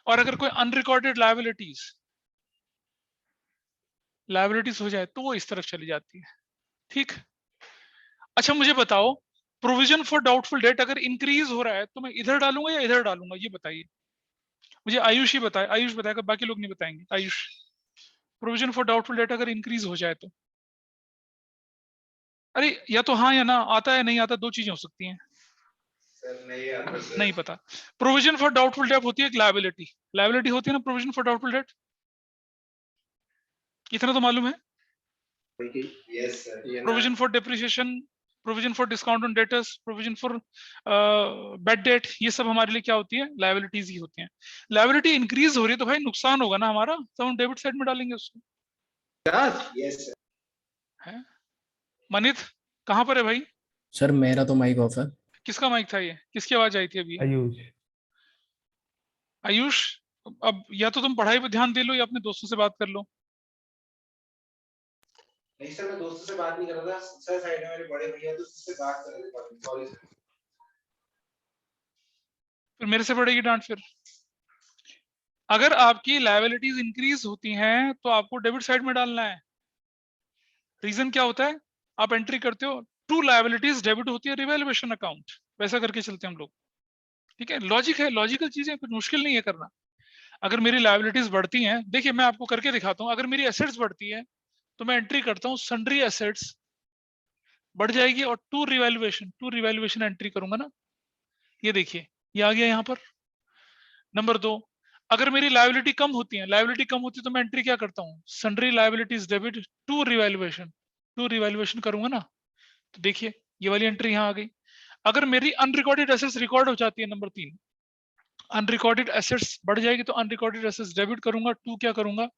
और अगर कोई अनरिकॉर्डेड लायबिलिटीज हो जाए तो वो इस तरफ चली जाती है। ठीक, अच्छा मुझे बताओ, प्रोविजन फॉर डाउटफुल डेट अगर इंक्रीज हो रहा है तो मैं इधर डालूंगा या इधर डालूंगा, ये बताइए मुझे। आयुष ही बताए, आयुष बताएगा, बाकी लोग नहीं बताएंगे। Ayush, provision for doubtful date अगर इंक्रीज हो जाए तो, अरे या तो हाँ या ना, आता है नहीं आता, दो चीजें हो सकती हैं। सर नहीं आता सर। नहीं पता। प्रोविजन फॉर डाउटफुल डेट होती है एक लायबिलिटी, लायबिलिटी होती है ना प्रोविजन फॉर डाउटफुल डेट, इतना तो मालूम है। Yes sir. Provision for depreciation, provision for discount on debtors, provision for bad debt, ये सब हमारे लिए क्या होती है, लायबिलिटीज ही होती हैं। लायबिलिटी इंक्रीज हो रही है तो भाई नुकसान होगा ना हमारा, तो हम डेबिट साइड में डालेंगे उसको। Yes sir. है मनित, कहाँ पर है भाई? सर मेरा तो माइक ऑफ है। किसका माइक था ये, किसकी आवाज आई थी अभी? आयुष। आयुष, अब या तो तुम पढ़ाई पे ध्यान दे लो या अपने दोस्तों से बात कर लो। नहीं सर, मैं दोस्तों से बात नहीं कर रहा था सर, साइड में मेरे बड़े भैया तो उससे बात कर रहे थे। Sorry sir. फिर मेरे से पड़ेगी डांट। फिर अगर आपकी लायबिलिटीज इंक्रीज होती हैं तो आपको डेबिट साइड में डालना है। रीजन क्या होता है, आप एंट्री करते हो, टू लायबिलिटीज डेबिट होती है रिवैल्यूएशन अकाउंट, वैसा करके चलते हैं हम लोग। ठीक है, लॉजिक है, लॉजिकल चीजें, कुछ मुश्किल नहीं है करना। अगर मेरी लायबिलिटीज बढ़ती हैं, देखिए मैं आपको करके दिखाता हूँ, अगर मेरी एसेट्स बढ़ती है तो मैं एंट्री करता हूँ सन्ड्री एसेट्स बढ़ जाएगी, और टू रिवैल्यूएशन एंट्री करूंगा ना, ये देखिए ये आ गया यहाँ पर। नंबर 2, अगर मेरी लायबिलिटी कम होती है तो मैं एंट्री क्या करता हूँ, sundry liabilities debit to revaluation करूंगा ना। तो देखिए ये वाली एंट्री यहाँ आ गई। अगर मेरी अनरिकॉर्डेड एसेट्स रिकॉर्ड हो जाती है, नंबर 3, अनरिकॉर्डेड एसेट्स बढ़ जाएगी तो अनरिकॉर्डेड एसेट्स डेबिट करूंगा, टू क्या करूंगा,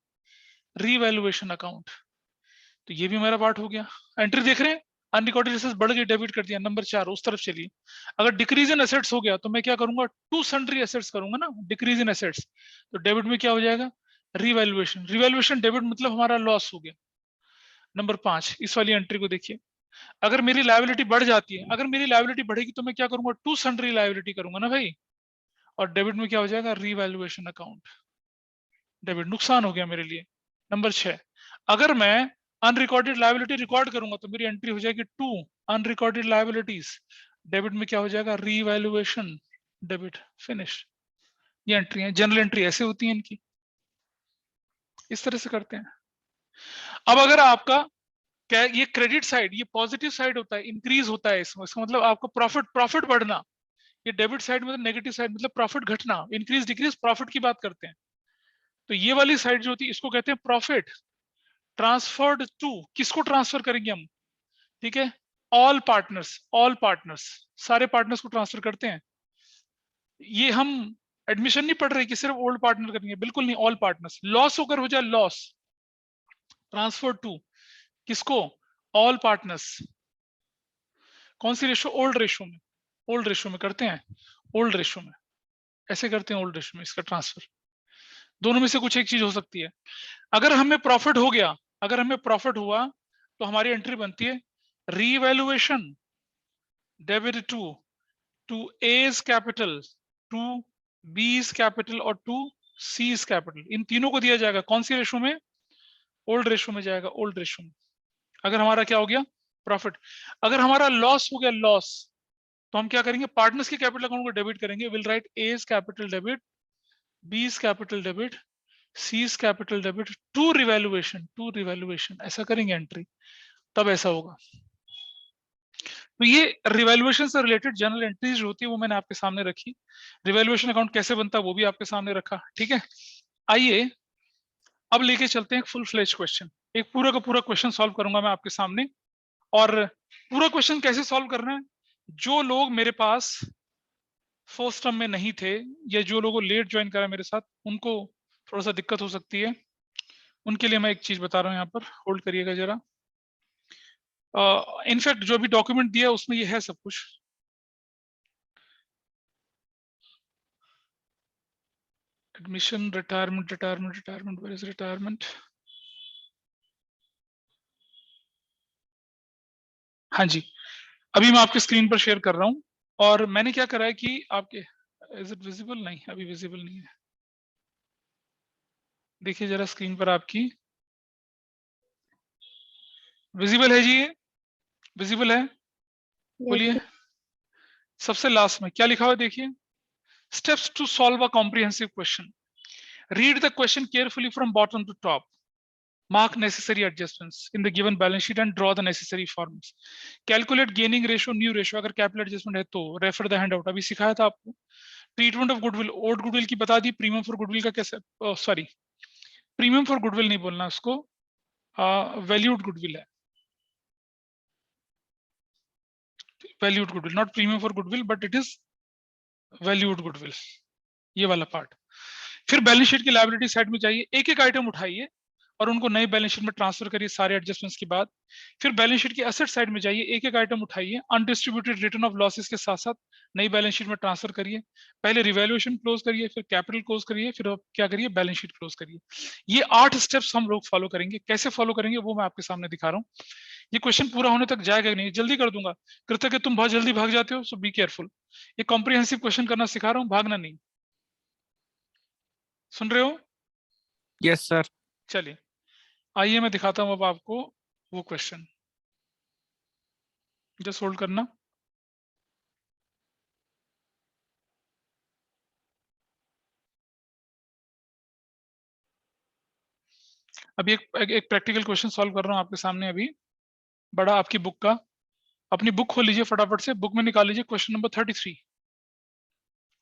रीवैल्यूएशन अकाउंट। तो ये भी मेरा पार्ट हो गया। एंट्री देख रहे हैं, अनरिकॉर्डेड एसेट्स बढ़ गई, डेबिट कर दिया। नंबर 4 उस तरफ चलिए, अगर डिक्रीज इन एसेट्स हो गया तो मैं क्या करूंगा, टू सन्ड्री एसेट्स करूंगा ना, डिक्रीज इन एसेट्स। तो डेबिट में क्या हो जाएगा, रिवैल्यूएशन डेबिट मतलब हमारा लॉस हो गया। नंबर 5 इस वाली एंट्री को देखिए, अगर मेरी लायबिलिटी बढ़ जाती है, अगर मेरी लायबिलिटी बढ़ेगी तो मैं क्या करूंगा, टू सन्ड्री लायबिलिटी करूंगा ना भाई, और डेबिट में क्या हो जाएगा, रीवैल्यूएशन अकाउंट, डेबिट, नुकसान हो गया मेरे लिए। नंबर 6, अगर मैं अनरिकॉर्डेड लायबिलिटी रिकॉर्ड करूंगा तो मेरी एंट्री हो जाएगी टू अनरिकॉर्डेड लायबिलिटीज, डेबिट में क्या हो जाएगा, रीवैल्यूएशन डेबिट, फिनिश। ये एंट्री है, जनरल एंट्री ऐसे होती है इनकी, इस तरह से करते हैं। अब अगर आपका क्या, ये क्रेडिट साइड, ये पॉजिटिव साइड होता है, इंक्रीज होता है इसमें, इसका मतलब आपका प्रॉफिट बढ़ना। ये डेबिट साइड मतलब नेगेटिव साइड मतलब प्रॉफिट घटना, इंक्रीज डिक्रीज प्रॉफिट की बात करते हैं। तो ये वाली साइड जो होती है इसको कहते हैं प्रॉफिट ट्रांसफर्ड टू, किसको ट्रांसफर करेंगे हम, ठीक है, ऑल पार्टनर्स, सारे पार्टनर्स को ट्रांसफर करते हैं। ये हम एडमिशन नहीं पढ़ रहे कि सिर्फ ओल्ड पार्टनर करेंगे, बिल्कुल नहीं, ऑल पार्टनर्स। लॉस होकर हो जाए लॉस, ट्रांसफर टू किसको, ऑल पार्टनर्स। कौन सी रेशो, ओल्ड रेशो में करते हैं, ओल्ड रेशो में ऐसे करते हैं, ओल्ड रेशो में इसका ट्रांसफर। दोनों में से कुछ एक चीज हो सकती है। अगर हमें प्रॉफिट हो गया, अगर हमें प्रॉफिट हुआ तो हमारी एंट्री बनती है revaluation debit to A's capital, to B's capital और टू सीज कैपिटल। इन तीनों को दिया जाएगा कौन सी रेशो में, ओल्ड रेशो में जाएगा, ओल्ड रेशो में। अगर हमारा क्या हो गया, प्रॉफिट। अगर हमारा लॉस हो गया, लॉस, तो हम क्या करेंगे, पार्टनर्स के कैपिटल अकाउंट को डेबिट करेंगे, will write A's capital debit, B's capital debit, C's capital debit to revaluation, ऐसा करेंगे एंट्री, तब ऐसा होगा। तो ये रिवैल्यूएशन से रिलेटेड जनरल एंट्रीज जो होती है वो मैंने आपके सामने रखी। रिवैल्यूएशन अकाउंट कैसे बनता है वो भी आपके सामने रखा, ठीक है। आइए अब लेके चलते हैं एक फुल फ्लेज क्वेश्चन, एक पूरा का पूरा क्वेश्चन सॉल्व करूंगा मैं आपके सामने। और पूरा क्वेश्चन कैसे सॉल्व करना है, जो लोग मेरे पास फर्स्ट टर्म में नहीं थे या जो लोगों लेट ज्वाइन करा मेरे साथ, उनको थोड़ा सा दिक्कत हो सकती है। उनके लिए मैं एक चीज बता रहा हूँ, यहाँ पर होल्ड करिएगा जरा। इनफैक्ट जो भी डॉक्यूमेंट दिया है उसमें ये है सब कुछ। Admission, retirement, where is retirement. हाँ जी, अभी मैं आपके स्क्रीन पर शेयर कर रहा हूँ। और मैंने क्या करा है कि आपके, इज इट विजिबल, नहीं अभी विजिबल नहीं है। देखिए जरा स्क्रीन पर आपकी, विजिबल है जी, ये विजिबल है, बोलिए। सबसे लास्ट में क्या लिखा हुआ है देखिए, steps to solve a comprehensive question, read the question carefully from bottom to top, mark necessary adjustments in the given balance sheet and draw the necessary formulas, calculate gaining ratio, new ratio, अगर capital adjustment है तो refer the handout, अभी सिखाया था आपको। Treatment of goodwill, old goodwill की बता दी, premium for goodwill का कैसे, सॉरी प्रीमियम फॉर गुडविल नहीं बोलना उसको, वैल्यूड गुडविल है, valued goodwill, not premium for goodwill but it is valued goodwill, ये वाला पार्ट। फिर बैलेंस शीट की लायबिलिटी साइड में जाइए, एक एक आइटम उठाइए और उनको नई बैलेंस शीट में ट्रांसफर करिए सारे एडजस्टमेंट्स के बाद। फिर बैलेंस शीट की एसेट साइड में जाइए, एक एक आइटम उठाइए, अनडिस्ट्रीब्यूटेड रिटर्न ऑफ लॉसेस के साथ साथ नई बैलेंस शीट में ट्रांसफर करिए। पहले रिवैल्यूएशन क्लोज करिए, फिर कैपिटल क्लोज करिए, फिर आप क्या करिए, बैलेंस शीट क्लोज करिए। ये 8 स्टेप्स हम लोग फॉलो करेंगे। कैसे फॉलो करेंगे वो मैं आपके सामने दिखा रहा हूँ। ये क्वेश्चन पूरा होने तक जाएगा नहीं, जल्दी कर दूंगा। कृतज्ञ तुम बहुत जल्दी भाग जाते हो, सो बी केयरफुल। ये कॉम्प्रिहेंसिव क्वेश्चन करना सिखा रहा हूँ, भागना नहीं। सुन रहे हो? Yes sir. चलिए आइए मैं दिखाता हूं अब आपको वो क्वेश्चन, जस्ट होल्ड करना। अभी एक प्रैक्टिकल क्वेश्चन सॉल्व कर रहा हूं आपके सामने, अभी बड़ा आपकी बुक का। अपनी बुक खोल लीजिए फटाफट से, बुक में निकाल लीजिए क्वेश्चन नंबर 33।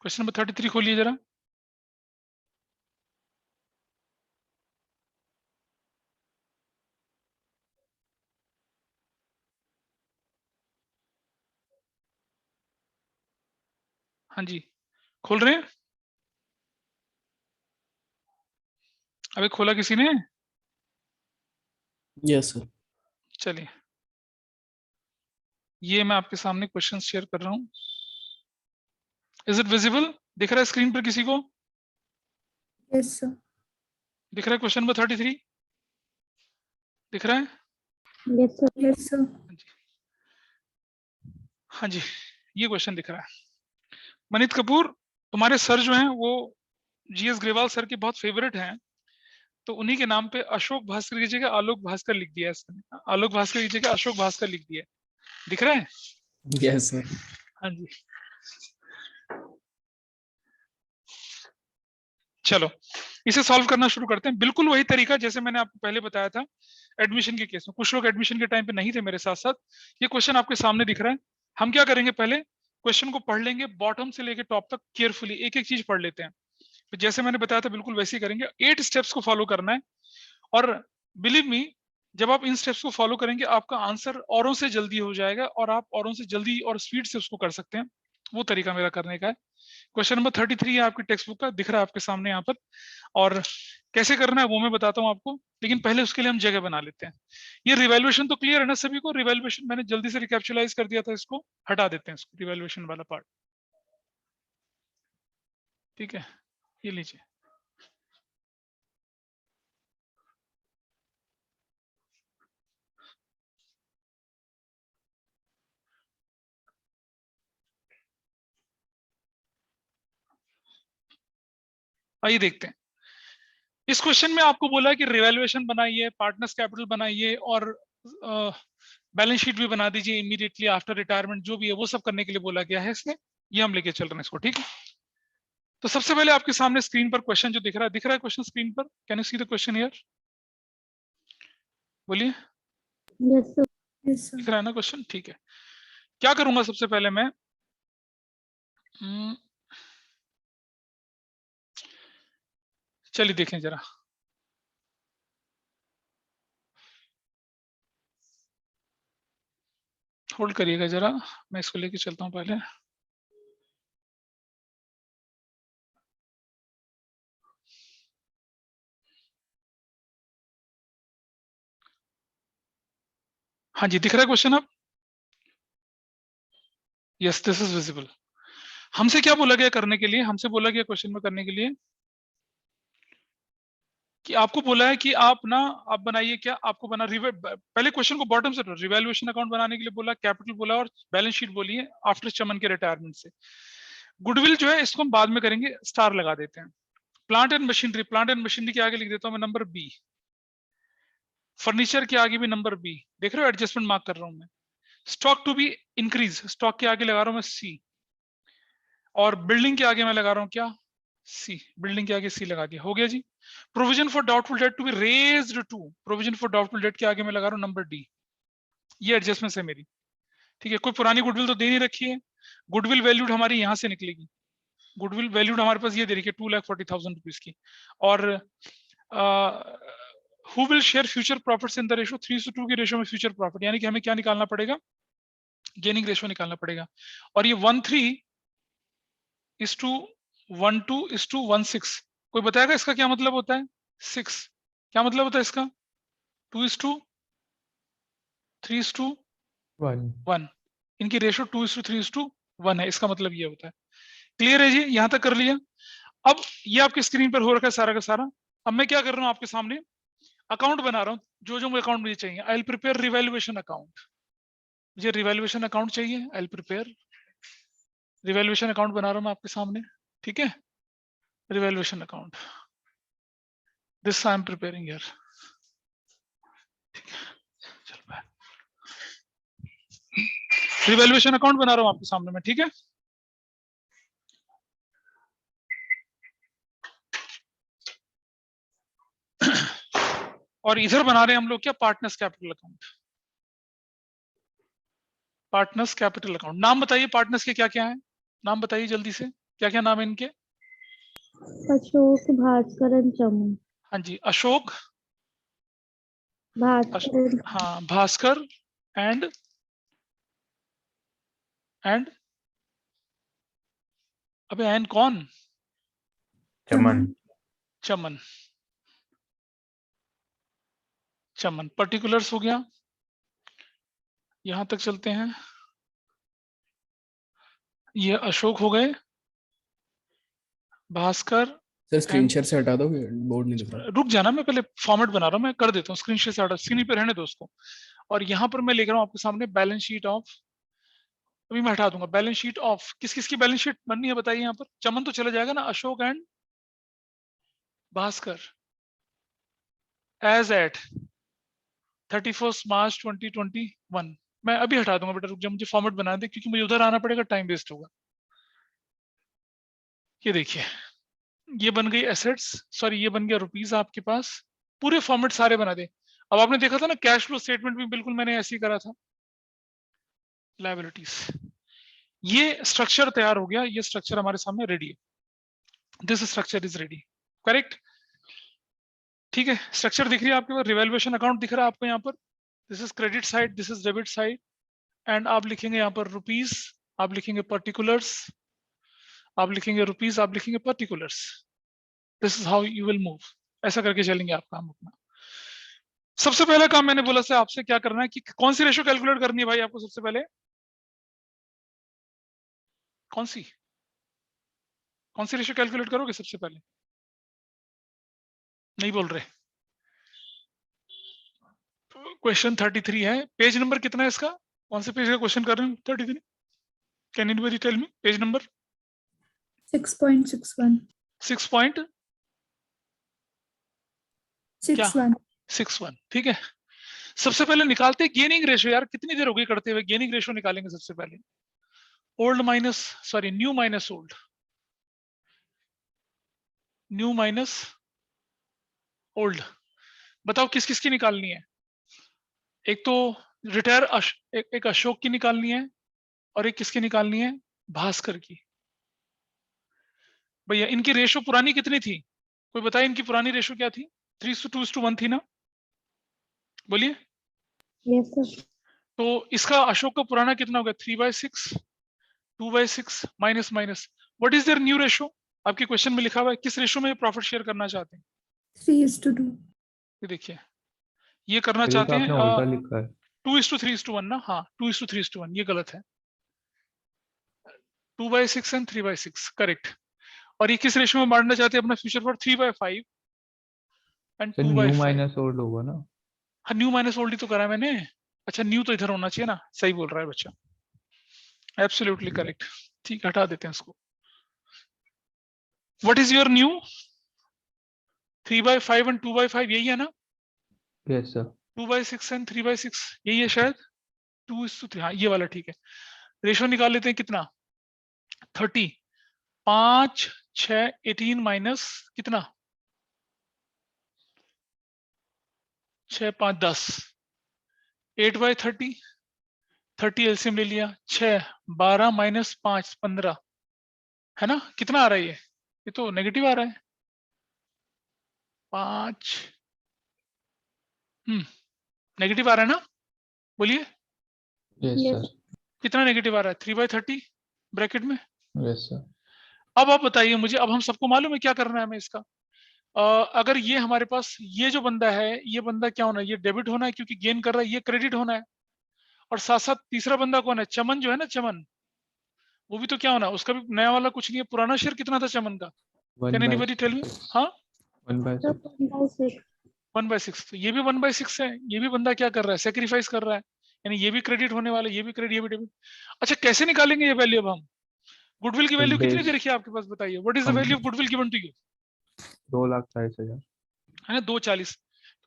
क्वेश्चन नंबर 33 खोलिए जरा। हाँ जी, खोल रहे हैं? अबे खोला किसी ने? Yes sir. चलिए, ये मैं आपके सामने क्वेश्चन शेयर कर रहा हूं। Is it visible? दिख रहा है स्क्रीन पर किसी को? Yes sir. दिख रहा है क्वेश्चन नंबर 33? दिख रहा है? Yes sir. Yes sir. हाँ जी, ये क्वेश्चन दिख रहा है। मनीत कपूर, तुम्हारे सर जो हैं वो जीएस ग्रेवाल सर के बहुत फेवरेट हैं, तो उन्हीं के नाम पे अशोक भास्कर की जगह आलोक भास्कर लिख दिया है इसने। आलोक भास्कर की जगह अशोक भास्कर लिख दिया है। दिख रहा है? Yes sir. हाँ जी, चलो इसे सॉल्व करना शुरू करते हैं। बिल्कुल वही तरीका जैसे मैंने आपको पहले बताया था एडमिशन के केस में। कुछ लोग एडमिशन के टाइम पे नहीं थे मेरे साथ साथ। ये क्वेश्चन आपके सामने दिख रहा है। हम क्या करेंगे, पहले क्वेश्चन को पढ़ लेंगे बॉटम से लेके टॉप तक केयरफुली, एक एक चीज पढ़ लेते हैं। तो जैसे मैंने बताया था बिल्कुल वैसे ही करेंगे। 8 स्टेप्स को फॉलो करना है, और बिलीव मी जब आप इन स्टेप्स को फॉलो करेंगे आपका आंसर औरों से जल्दी हो जाएगा, और आप औरों से जल्दी और स्पीड से उसको कर सकते हैं। वो तरीका मेरा करने का है। क्वेश्चन नंबर 33 है आपकी टेक्स्ट बुक का, दिख रहा है आपके सामने यहाँ पर। और कैसे करना है वो मैं बताता हूँ आपको, लेकिन पहले उसके लिए हम जगह बना लेते हैं। ये रिवैल्यूएशन तो क्लियर है ना सभी को? रिवैल्यूएशन मैंने जल्दी से रिकैप्चुलाइज कर दिया था, इसको हटा देते हैं, इसको रिवैल्यूएशन वाला पार्ट। ठीक है, ये लीजिए। आइए देखते हैं। इस क्वेश्चन में आपको बोला है कि रिवैल्यूएशन बनाइए, पार्टनर्स कैपिटल बनाइए, और बैलेंस शीट भी बना दीजिए इमीडिएटली आफ्टर रिटायरमेंट, जो भी है वो सब करने के लिए बोला गया है इसमें। ये हम लेके चल रहे हैं इसको, ठीक है। तो सबसे पहले आपके सामने स्क्रीन पर क्वेश्चन जो दिख रहा है क्वेश्चन स्क्रीन पर। Can you see the question here? बोलिए। Yes sir. यस दिख सर। रहा है ना क्वेश्चन? ठीक है। क्या करूंगा सबसे पहले मैं, चलिए देखें जरा। होल्ड करिएगा जरा, मैं इसको लेके चलता हूं पहले। हाँ जी, दिख रहा है क्वेश्चन अब? Yes, this is visible. हमसे क्या बोला गया करने के लिए? हमसे बोला गया क्वेश्चन में करने के लिए कि आपको बोला है कि आप ना, आप बनाइए क्या, आपको बना पहले क्वेश्चन को बॉटम से रिवैल्यूएशन अकाउंट बनाने के लिए बोला, कैपिटल बोला, और बैलेंस शीट बोली है आफ्टर चमन के रिटायरमेंट से। गुडविल जो है इसको हम बाद में करेंगे, स्टार लगा देते हैं। Plant and machinery, plant and machinery के आगे लिख देता हूं मैं नंबर बी। फर्नीचर के आगे भी नंबर बी। देख रहे हो एडजस्टमेंट मार्क कर रहा हूं मैं। Stock to be increase, stock के आगे लगा रहा हूं मैं सी। और बिल्डिंग के आगे मैं लगा रहा हूं क्या? सी। बिल्डिंग के आगे सी लगा दिया, हो गया जी। Provision for doubtful debt to be raised to, provision for doubtful debt के आगे मैं लगा रहा हूं नंबर डी। ये एडजस्टमेंट है मेरी, ठीक है। कोई पुरानी गुडविल तो दे नहीं रखी है। गुडविल वैल्यूड हमारी यहां से निकलेगी। गुडविल वैल्यूड हमारे पास ये दे रखी है 2,40,000 रुपीज की। और who will share future profits in the ratio 3:2 की रेशियो में फ्यूचर प्रॉफिट, यानी कि हमें क्या निकालना पड़ेगा? गेनिंग रेशियो निकालना पड़ेगा। और ये 13:12:16। कोई बताएगा इसका क्या मतलब होता है? 6 क्या मतलब होता है इसका? 2:3:1। इनकी रेशियो 2:3:1 है, इसका मतलब ये होता है। क्लियर है जी? यहां तक कर लिया। अब ये आपके स्क्रीन पर हो रखा है सारा का सारा। अब मैं क्या कर रहा हूं आपके सामने, अकाउंट बना रहा हूं, जो जो अकाउंट मुझे चाहिए। I will prepare revaluation account. मुझे रिवैल्यूएशन अकाउंट चाहिए, I will prepare revaluation account बना रहा हूं मैं आपके सामने, ठीक है। Revaluation account, this I am preparing here, ठीक है। चलो रिवैल्यूएशन अकाउंट बना रहा हूं आपके सामने में, ठीक है। और इधर बना रहे हैं हम लोग क्या? Partners capital account. Partners capital account, नाम बताइए पार्टनर्स के क्या क्या है, नाम बताइए जल्दी से, क्या क्या नाम है इनके? अशोक, भास्कर एंड चमन। हाँ जी, अशोक, भास्कर हाँ भास्कर एंड अबे एंड कौन? चमन। चमन। चमन पर्टिकुलर्स हो गया, यहां तक चलते हैं। ये अशोक हो गए, भास्कर। सर स्क्रीन शेयर से हटा दोगे, बोर्ड नहीं दिख रहा। रुक जाना, मैं पहले फॉर्मेट बना रहा हूँ, मैं कर देता हूँ स्क्रीन शेयर से हटा, स्क्रीन पे रहने दो उसको। और यहाँ पर मैं लेकर रहा हूँ आपके सामने बैलेंस शीट ऑफ, अभी मैं हटा दूंगा बैलेंस शीट ऑफ, किस किस की बैलेंस शीट बननी है बताइए यहाँ पर? चमन तो चला जाएगा ना, Ashok and Bhaskar as at 31 March 2021। मैं अभी हटा दूंगा बेटा, रुक जा, मुझे फॉर्मेट बना दे क्योंकि मुझे उधर आना पड़ेगा, टाइम वेस्ट होगा। ये देखिए, ये बन गई एसेट्स, सॉरी ये बन गया रुपीस आपके पास, पूरे फॉर्मेट सारे बना दे। अब आपने देखा था ना कैश फ्लो स्टेटमेंट भी बिल्कुल मैंने ऐसे ही करा था। लायबिलिटीज, ये स्ट्रक्चर तैयार हो गया, ये स्ट्रक्चर हमारे सामने रेडी है, this structure is ready, correct? ठीक है, स्ट्रक्चर दिख रही है आपके पास, रिवैल्यूएशन अकाउंट दिख रहा है आपको यहाँ पर, this is credit side, this is debit side, and आप लिखेंगे यहाँ पर रुपीस, आप लिखेंगे पर्टिकुलर्स, आप लिखेंगे रुपीस, आप लिखेंगे particulars, this is how you will move, ऐसा करके चलेंगे आप काम अपना। सबसे पहला काम मैंने बोला से आपसे क्या करना है कि कौन सी रेशो कैलकुलेट करनी है भाई आपको सबसे पहले? कौन सी रेशो कैलकुलेट करोगे सबसे पहले? नहीं बोल रहे। क्वेश्चन 33 है, पेज नंबर कितना है इसका? कौन से पेज का क्वेश्चन कर रहे हैं? 33। Can anybody tell me page number? 6.61 6.61, ठीक है। सबसे पहले निकालते हैं गेनिंग रेशो, यार कितनी देर हो गई करते हुए, गेनिंग रेशो निकालेंगे सबसे पहले। Old minus, sorry new minus old, new minus old, बताओ किस किस की निकालनी है? एक तो रिटायर एक अशोक की निकालनी है, और एक किसकी निकालनी है? भास्कर की। भैया इनकी रेशो पुरानी कितनी थी, कोई बताए इनकी पुरानी रेशो क्या थी? 3:2:1 थी ना, बोलिए। Yes sir. तो इसका अशोक का पुराना कितना हो गया? 3/6, 2/6 minus minus, what is their new ratio? आपके क्वेश्चन में लिखा हुआ है किस रेशो में प्रॉफिट शेयर करना चाहते हैं? 3:2। ये देखिए, ये करना ये तो चाहते हैं आपने उल्टा लिखा है। 2:3:1 ना, हाँ 2:3:1, ये गलत है, 2/6 एंड 3/6 करेक्ट। और ये किस रेशो में बांटना चाहते हैं अपना future for? 3/5 and sir new 2/5। Minus old होगा ना? हाँ न्यू माइनस ओल्ड ही तो करा मैंने। अच्छा न्यू तो इधर होना चाहिए ना, सही बोल रहा है बच्चा, एब्सोल्युटली करेक्ट। ठीक, हटा देते हैं इसको। What is your new? 3/5 and 2/5, यही है ना? Yes sir. 2/6 एंड 3/6 यही है शायद, 2:3, हाँ ये वाला ठीक है। रेशो निकाल लेते हैं कितना? 30, 5, 6, 18 माइनस कितना? 6, 5, 10, 8/30, 30 एलसीएम ले लिया, 6, 12 माइनस 5, 15, है ना? कितना आ रहा है ये तो नेगेटिव आ रहा है, 5, नेगेटिव आ रहा है ना, बोलिए। Yes sir. कितना नेगेटिव आ रहा है? 3/30 ब्रैकेट में। Yes sir. अब आप बताइए मुझे, अब हम सबको मालूम है क्या करना है हमें इसका। अगर ये हमारे पास ये जो बंदा है, ये बंदा क्या होना है? ये डेबिट होना है क्योंकि गेन कर रहा है, ये क्रेडिट होना है। और साथ साथ तीसरा बंदा कौन है? चमन जो है ना, चमन, वो भी तो क्या होना है? उसका भी नया वाला कुछ नहीं है। पुराना शेयर कितना था चमन का? Can anybody tell me? हाँ 1/6। 1/6, तो ये भी 1/6 है। ये भी बंदा क्या कर रहा है? सेक्रीफाइस कर रहा है, यानी ये भी क्रेडिट होने वाला है, ये भी क्रेडिट, ये भी डेबिट। अच्छा कैसे निकालेंगे ये वैल्यू? अब हम गुडविल की वैल्यू कितनी दे रखी है आपके पास, बताइए। What is the value of goodwill given to you? 2,40,000 है ना, 240।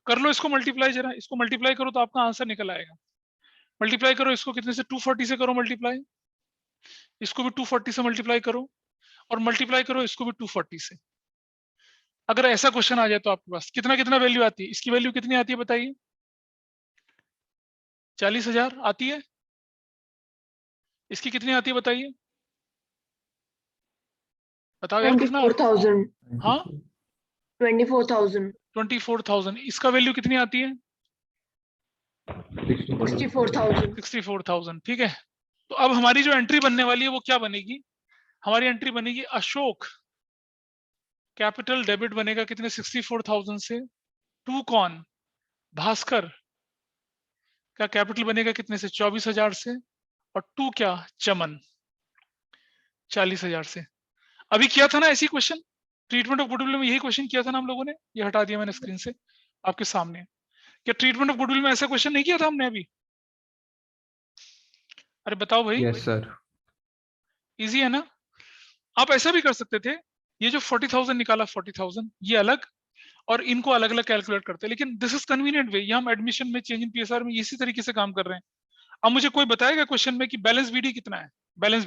कर लो इसको मल्टीप्लाई, जरा इसको मल्टीप्लाई करो तो आपका आंसर निकल आएगा। मल्टीप्लाई करो इसको कितने से? 240 से करो मल्टीप्लाई, इसको भी 240 से मल्टीप्लाई करो, और मल्टीप्लाई करो इसको भी 240 से। अगर ऐसा क्वेश्चन आ जाए तो आपके पास कितना कितना वैल्यू आती है? इसकी वैल्यू कितनी आती है बताइए? 40,000 आती है, इसकी कितनी आती है बताइए, बताओ यार कितना। 24,000 हाँ 24,000 24,000। इसका वैल्यू कितनी आती है 64,000 64,000। ठीक है, तो अब हमारी जो एंट्री बनने वाली है वो क्या बनेगी, हमारी एंट्री बनेगी अशोक कैपिटल डेबिट बनेगा कितने 64,000 से, टू कौन भास्कर का कैपिटल बनेगा कितने से 24,000 से, और टू क्या चमन 40,000 से। अभी किया था ना ऐसी क्वेश्चन, ट्रीटमेंट ऑफ गुडविल में यही क्वेश्चन किया था ना हम लोगों ने, ये हटा दिया मैंने स्क्रीन से आपके सामने। क्या ट्रीटमेंट ऑफ गुडविल में ऐसा क्वेश्चन नहीं किया था हमने अभी? अरे बताओ भाई। Yes sir. इजी है ना? आप ऐसा भी कर सकते थे, ये जो 40,000 निकाला 40,000 ये अलग, और इनको अलग अलग कैलकुलेट करते हैं, लेकिन दिस इज कन्वीनियंट वे। ये हम एडमिशन में चेंज इन पीएसआर में इसी तरीके से काम कर रहे हैं। अब मुझे कोई बताएगा क्वेश्चन में कि बैलेंस बीडी कितना है, बैलेंस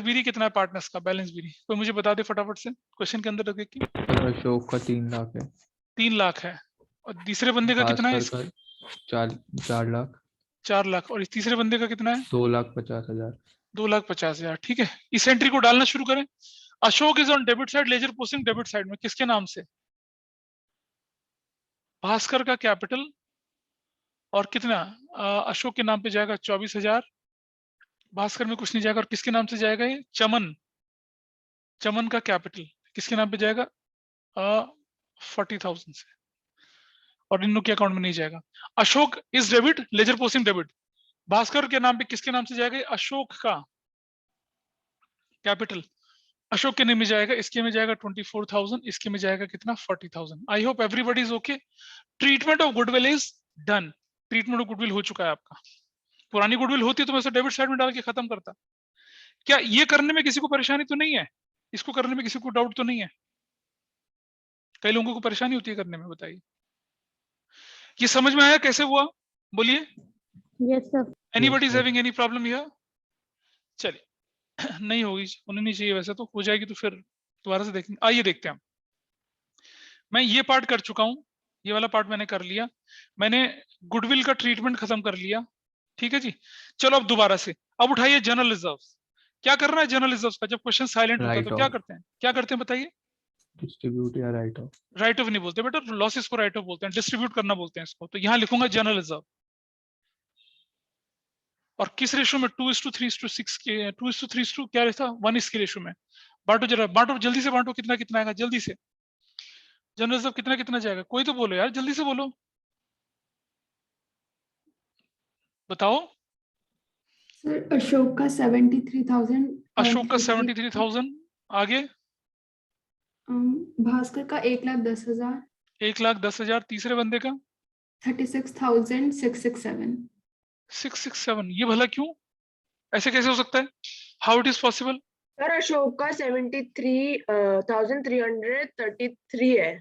बीडी कितना है पार्टनर्स का बैलेंस बीडी, कोई मुझे बता दे फटाफट से क्वेश्चन के अंदर देख के। सर अशोक का 3 लाख है। 3 लाख है, और तीसरे बंदे का कितना है? भास्कर का 4 लाख। 4 लाख, और इस तीसरे बंदे का कितना है? 2,50,000। 2,50,000। ठीक है, इस एंट्री को डालना शुरू करें। Ashok is on debit side, ledger posting debit side में, किसके नाम से? भास्कर का कैपिटल, और कितना अशोक के नाम पे जाएगा 24,000, भास्कर में कुछ नहीं जाएगा, और किसके नाम से जाएगा ये चमन का कैपिटल किसके नाम पे जाएगा 40,000 से, और इन लोग के अकाउंट में नहीं जाएगा। Ashok is debit, ledger posting debit, Bhaskar के नाम पे किसके नाम से जाएगा? अशोक का कैपिटल अशोक के नेम में जाएगा, इसके में जाएगा 24,000, इसके में जाएगा कितना 40,000। I hope everybody is okay. Treatment of goodwill is done, treatment of goodwill हो चुका है आपका। पुरानी गुडविल होती तो मैं उसे डेबिट साइड में डाल के खत्म करता। क्या ये करने में किसी को परेशानी तो नहीं है? इसको करने में किसी को डाउट तो नहीं है? कई लोगों को परेशानी होती है करने में, बताइए। ये समझ में आया कैसे हुआ? बोलिए। Yes sir. Anybody is sir. Having any problem here? चलिए नहीं होगी, होनी नहीं चाहिए वैसे, तो हो जाएगी तो फिर दोबारा से देखेंगे। आइए देखते हैं हम। मैं ये पार्ट कर चुका हूं, ये वाला पार्ट मैंने कर लिया, मैंने गुडविल का ट्रीटमेंट खत्म कर लिया। ठीक है जी, चलो अब दोबारा से, अब उठाइए जनरल रिजर्व्स। क्या करना है जनरल रिजर्व्स का? जब क्वेश्चन साइलेंट होता है तो क्या करते हैं, क्या करते हैं बताइए? डिस्ट्रीब्यूट या राइट ऑफ। राइट ऑफ नहीं बोलते बेटा, लॉसेस को राइट ऑफ बोलते हैं, डिस्ट्रीब्यूट करना बोलते हैं इसको। तो यहाँ लिखूंगा जनरल रिजर्व, और किस रेशो में? 2:3:6 के 2:3 क्या रहता 1 की रेशो में। बांटो जरा, बांटो जल्दी से, बांटो कितना कितना आएगा जल्दी से। जनरल रिजर्व कितना कितना जाएगा, कोई तो बोलो यार, जल्दी से बोलो, बताओ। सर अशोक का 73,000 अशोक का 73,000, आगे भास्कर का 1,10,000 1,10,000, तीसरे बंदे का 36,667 667। ये भला क्यों, ऐसे कैसे हो सकता है? How it is possible? Sir Ashok का 73,333 है।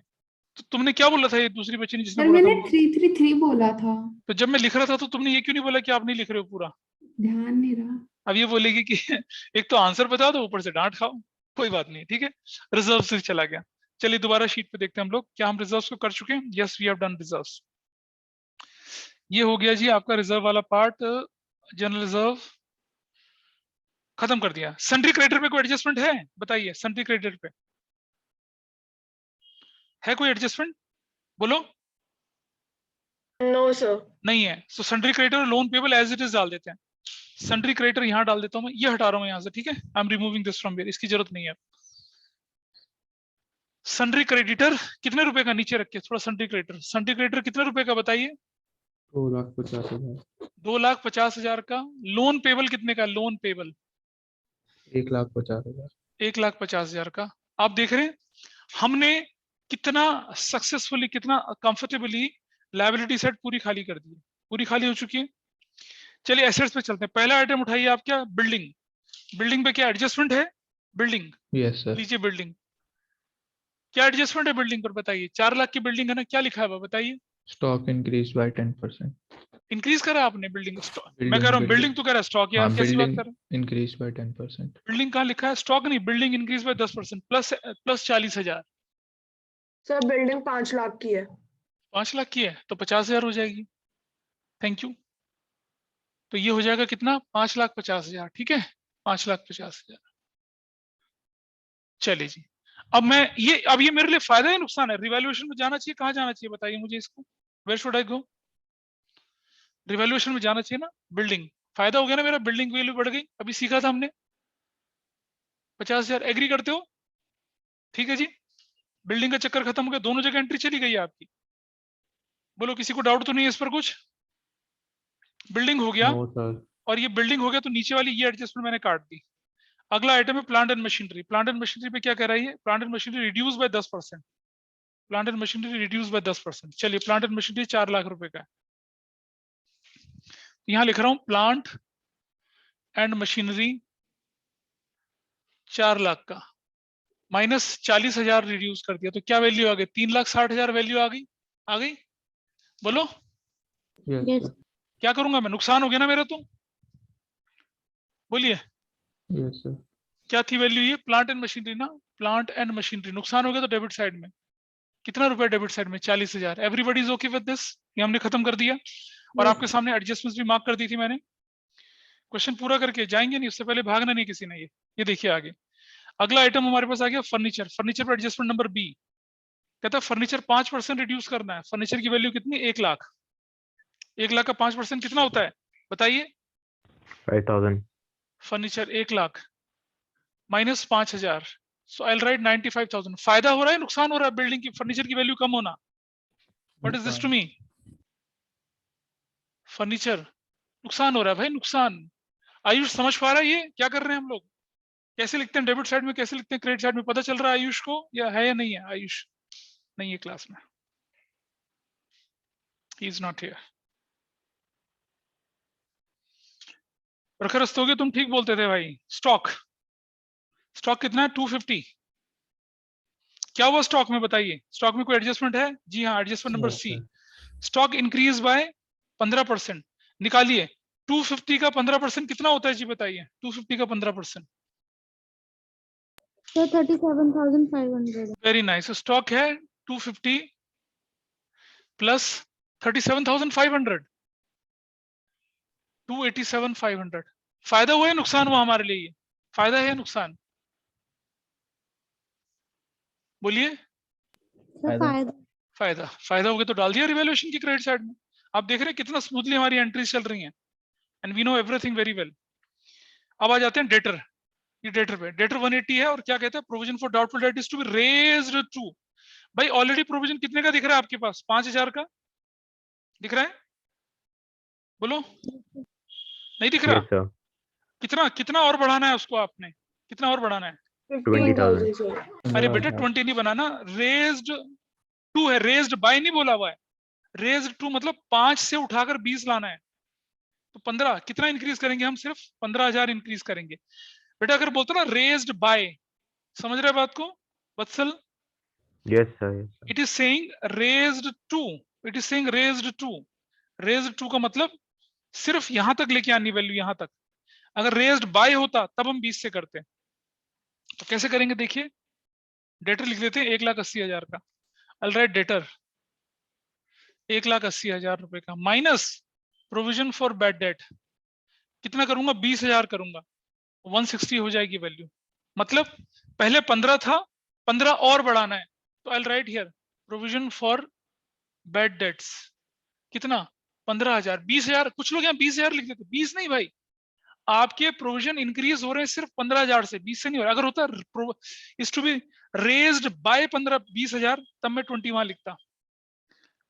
तो तुमने क्या बोला था ये दूसरी बच्ची ने जिसने सर बोला मैंने था? 333 बोला था, तो जब मैं लिख रहा था तो तुमने ये क्यों नहीं बोला कि आप नहीं लिख रहे हो पूरा? ध्यान नहीं रहा। अब ये बोलेगी कि एक तो आंसर बता दो, ऊपर से डांट खाओ। कोई बात नहीं, ठीक है, रिजर्व से चला गया। चलिए दोबारा शीट पे देखते हैं हम लोग, क्या हम रिजर्व्स को कर चुके हैं? Yes we have done reserves. ये हो गया जी आपका रिजर्व वाला पार्ट, जनरल रिजर्व खत्म कर दिया। सन्ड्री क्रेडिटर पे कोई एडजस्टमेंट है बताइए? सन्ड्री क्रेडिटर पे है कोई एडजस्टमेंट? बोलो। No sir. नहीं है, so sundry creditor loan payable as it is डाल देते हैं। सन्ड्री क्रेडिटर यहाँ डाल देता हूँ मैं, ये हटा रहा हूँ यहाँ से, ठीक है, I am removing this from here, इसकी जरूरत नहीं है। सन्ड्री क्रेडिटर कितने रुपए का, नीचे रखिए थोड़ा। सन्ड्री क्रेडिटर कितने रुपए का बताइए? 2,50,000। 2,50,000 का। लोन पेबल कितने का? Loan payable 1,50,000। 1,50,000 का। आप देख रहे हैं हमने कितना सक्सेसफुली, कितना कंफर्टेबली लायबिलिटी सेट पूरी खाली कर दी, पूरी खाली हो चुकी है। चलिए एसेट्स पे चलते हैं। पहला आइटम उठाइए आप, क्या? बिल्डिंग। बिल्डिंग पे क्या एडजस्टमेंट है? Building, yes sir. लीजिए बिल्डिंग। क्या एडजस्टमेंट है बिल्डिंग पर बताइए? 4 लाख की बिल्डिंग है ना, क्या लिखा है बताइए? Stock increase bye 10%। इंक्रीज करा आपने बिल्डिंग स्टॉक? मैं कह रहा हूँ बिल्डिंग तो कह रहा है स्टॉक, यार हाँ, कैसी बात बिल्डिंग कर रहे हैं? Increase by 10%। बिल्डिंग कहाँ लिखा है? स्टॉक नहीं, building increase by 10% plus 40,000। Sir building 5 lakh की है। 5 लाख की है तो 50,000 हो जाएगी। Thank you. तो ये हो जाएगा कितना, 5,50,000, ठीक है, 5,50,000। चलिए जी, अब ये मेरे लिए फायदा है नुकसान है? रिवैल्यूएशन में जाना चाहिए, कहाँ जाना चाहिए बताइए मुझे इसको, where should I go? Revaluation में जाना चाहिए ना, बिल्डिंग, फायदा हो गया ना मेरा, बिल्डिंग वैल्यू बढ़ गई, अभी सीखा था हमने, 50,000, एग्री करते हो? ठीक है जी, बिल्डिंग का चक्कर खत्म हो गया, दोनों जगह एंट्री चली गई है आपकी। बोलो किसी को डाउट तो नहीं है इस पर कुछ? बिल्डिंग हो गया, नो सर। और ये बिल्डिंग हो गया तो नीचे वाली ये एडजस्टमेंट मैंने काट दी। अगला आइटम है plant and machinery. Plant and machinery पे क्या कह रही है? Plant and machinery reduce by 10%। Plant and machinery reduce by 10%। चलिए, प्लांट एंड मशीनरी 4 लाख रुपए का है, यहां लिख रहा हूं प्लांट एंड मशीनरी 4 लाख का, माइनस 40,000 रिड्यूस कर दिया तो क्या वैल्यू आ गई? 3,60,000 वैल्यू आ गई। आ गई? बोलो यस Yes. सर। क्या करूंगा मैं? नुकसान हो गया ना मेरा तो, बोलिए यस सर। क्या थी वैल्यू? ये प्लांट एंड मशीनरी ना, प्लांट एंड मशीनरी नुकसान हो गया तो डेबिट साइड में कितना रुपया? डेबिट साइड में 40,000। Everybody is okay with this? ये हमने खत्म कर दिया, और Yes. आपके सामने एडजस्टमेंट्स भी मार्क कर दी थी मैंने। क्वेश्चन पूरा करके जाएंगे नहीं, उससे पहले भागना नहीं किसी ने। ये देखिए आगे, अगला आइटम हमारे पास आ गया फर्नीचर। फर्नीचर पर एडजस्टमेंट नंबर बी, कहता है फर्नीचर 5% रिड्यूस करना है। फर्नीचर की वैल्यू कितनी? 1 लाख। 1 लाख का 5% कितना होता है बताइए? 5,000। फर्नीचर 1 लाख माइनस 5,000, सो आई राइट 95,000। फायदा हो रहा है, नुकसान हो रहा है? बिल्डिंग की फर्नीचर की वैल्यू कम होना। What is this to me? Furniture नुकसान हो रहा है भाई, नुकसान। आयुष समझ पा रहा है ये क्या कर रहे हैं हम लोग? कैसे लिखते हैं डेबिट साइड में, कैसे लिखते हैं क्रेडिट साइड में? पता चल रहा है आयुष को, या है या नहीं है? आयुष नहीं है क्लास में, ही इज नॉट हियर। प्रखर रस्तोगे, तुम ठीक बोलते थे भाई। स्टॉक, स्टॉक कितना है? 250। क्या हुआ स्टॉक में बताइए? स्टॉक में कोई एडजस्टमेंट है? जी हाँ, adjustment number Yes, C. sir. Stock increase by 15%। निकालिए 250 का 15% कितना होता है जी बताइए? 250 का 15%। Sir, 37,500. Very nice. स्टॉक है 250 प्लस 37,500, 287,500। फायदा हुआ है, नुकसान हुआ हमारे लिए? ये फायदा है या नुकसान? बोलिए। Sir, फायदा। फायदा। फायदा। फायदा हो गया तो डाल दिया रिवैल्यूएशन की क्रेडिट साइड में। आप देख रहे हैं कितना स्मूथली हमारी एंट्रीज चल रही हैं, and we know everything very well. अब आ जाते हैं डेटर। ये डेटर पे, डेटर 180 है, और क्या कहते हैं? Provision for doubtful debt is to be raised to. भाई ऑलरेडी प्रोविजन कितने का दिख रहा है आपके पास? 5,000 का दिख रहा है? बोलो, नहीं दिख रहा? Yes sir. कितना कितना और बढ़ाना है उसको आपने? कितना और बढ़ाना है? 15,000 सर। अरे बेटा 20 नहीं बनाना, रेज्ड टू है, रेज्ड बाय नहीं बोला हुआ है। रेज्ड टू मतलब 5 से उठाकर 20 लाना है, तो 15 कितना इंक्रीज करेंगे हम? सिर्फ 15,000 इंक्रीज करेंगे। बेटा अगर बोलते ना रेज्ड बाय, समझ रहे बात को Vatsal? Yes sir. It is saying raised to, it is saying raised to. Raised to का मतलब सिर्फ यहां तक लेके आनी वैल्यू, यहां तक। अगर रेज्ड बाय होता तब हम 20 से करते। तो कैसे करेंगे देखिए, डेटर लिख देते हैं 1,80,000 का। ऑलराइट, डेटर 1,80,000 रुपए का minus provision for bad debt कितना करूंगा? 20,000 करूंगा, 160 हो जाएगी वैल्यू। मतलब पहले 15 था, 15 और बढ़ाना है, तो I write here provision for bad debts कितना? 15,000। 20,000, कुछ लोग यहाँ 20,000 लिख देते। 20 नहीं भाई, आपके प्रोविजन इंक्रीज हो रहे हैं सिर्फ 15,000 से, 20 से नहीं हो रहा। अगर होता is to be raised by 20,000, तब मैं 20 वहां लिखता,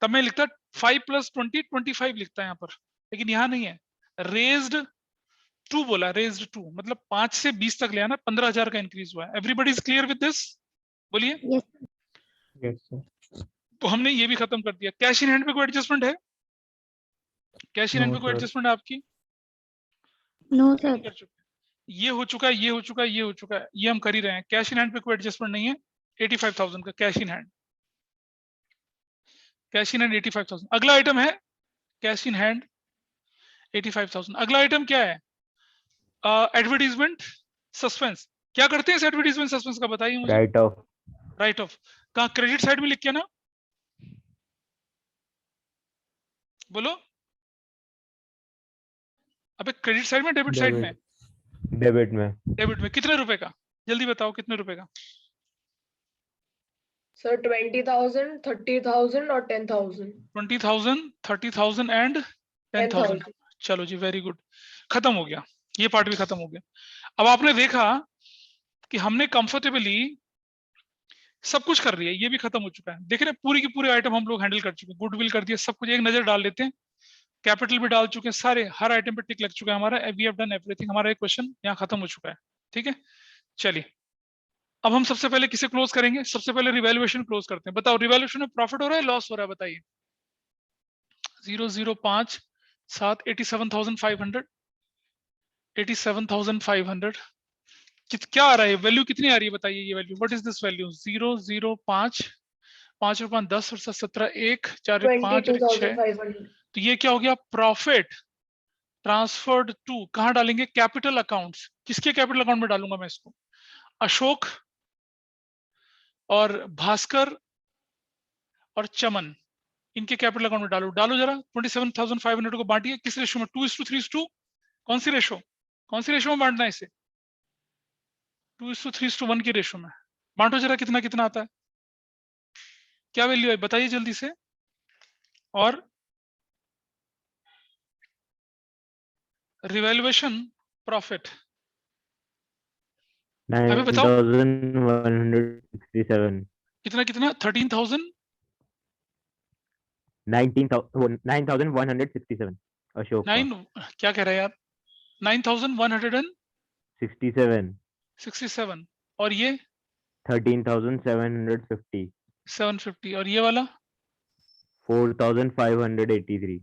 तब मैं लिखता 5 + 20 25 लिखता यहाँ पर, लेकिन यहाँ नहीं है। रेज्ड टू बोला, रेज्ड टू मतलब 5 से 20 तक ले आना, 15,000 का इंक्रीज हुआ है। Everybody is clear with this? बोलिए। Yes. Yes sir. तो हमने ये भी खत्म कर दिया। कैश इन हैंड पे कोई एडजस्टमेंट है? कैश इन हैंड No, पे कोई sir. एडजस्टमेंट है आपकी? No, कर sir. चुके, ये हो चुका है, ये हो चुका है, ये हो चुका है, ये हम कर ही रहे हैं। कैश इन हैंड पे कोई एडजस्टमेंट नहीं है। 85,000 का cash in hand, cash in hand 85,000। अगला आइटम है कैश इन हैंड 85,000। अगला आइटम क्या है? Advertisement suspense. क्या करते हैं इस एडवर्टीजमेंट सस्पेंस का बताइए मुझे? Right of. Right of. कहाँ? क्रेडिट साइड में लिख के ना, बोलो। अबे क्रेडिट साइड में डेबिट साइड में? डेबिट में। डेबिट में कितने रुपए का? जल्दी बताओ कितने रुपए का? सर 20,000, 30,000 और 10,000। 20,000, 30,000 एंड 10,000। चलो जी, वेरी गुड, खत्म हो गया, ये पार्ट भी खत्म हो गया। अब आपने देखा कि हमने कंफर्टेबली सब कुछ कर रही है, ये भी खत्म हो चुका है। देख रहे हैं पूरी की पूरी आइटम हम लोग हैंडल कर चुके हैं, गुडविल कर दिया, सब कुछ एक नजर डाल लेते हैं, कैपिटल भी डाल चुके हैं, सारे हर आइटम पे टिक लग चुका है हमारा। वी हैव डन एवरीथिंग, हमारा एक क्वेश्चन यहाँ खत्म हो चुका है। ठीक है, चलिए अब हम सबसे पहले किसे क्लोज करेंगे? सबसे पहले रिवैल्यूएशन क्लोज करते हैं। बताओ रिवैल्यूएशन में प्रॉफिट हो रहा है लॉस हो रहा है? बताइए। 005 7 87,500 87,500 क्या आ रहा है? वैल्यू कितनी आ रही है बताइए? ये value what is this value? 005 5 और 5 10 और 7 17 1 4 1 5 और 6। 22,500। तो ये क्या हो गया? प्रॉफिट ट्रांसफर्ड टू, कहां डालेंगे? Capital accounts. किसके कैपिटल अकाउंट में डालूंगा मैं इसको? अशोक और भास्कर और चमन, इनके कैपिटल अकाउंट में डालो। डालो जरा। 27,500 को बांटिए किस रेशो में? 2:3:2। कौन सी रेशो? कौन सी रेशो में बांटना है इसे? 2:3:1 की रेशो में बांटो जरा। कितना कितना आता है? क्या वैल्यू है बताइए जल्दी से। और रिवैल्यूएशन प्रॉफिट अभी बताओ 9,167। कितना कितना? 13,000 9,167 अशोक का। 9 क्या कह रहा है यार? 9,167 और ये 13,750। 750 और ये वाला 4,583।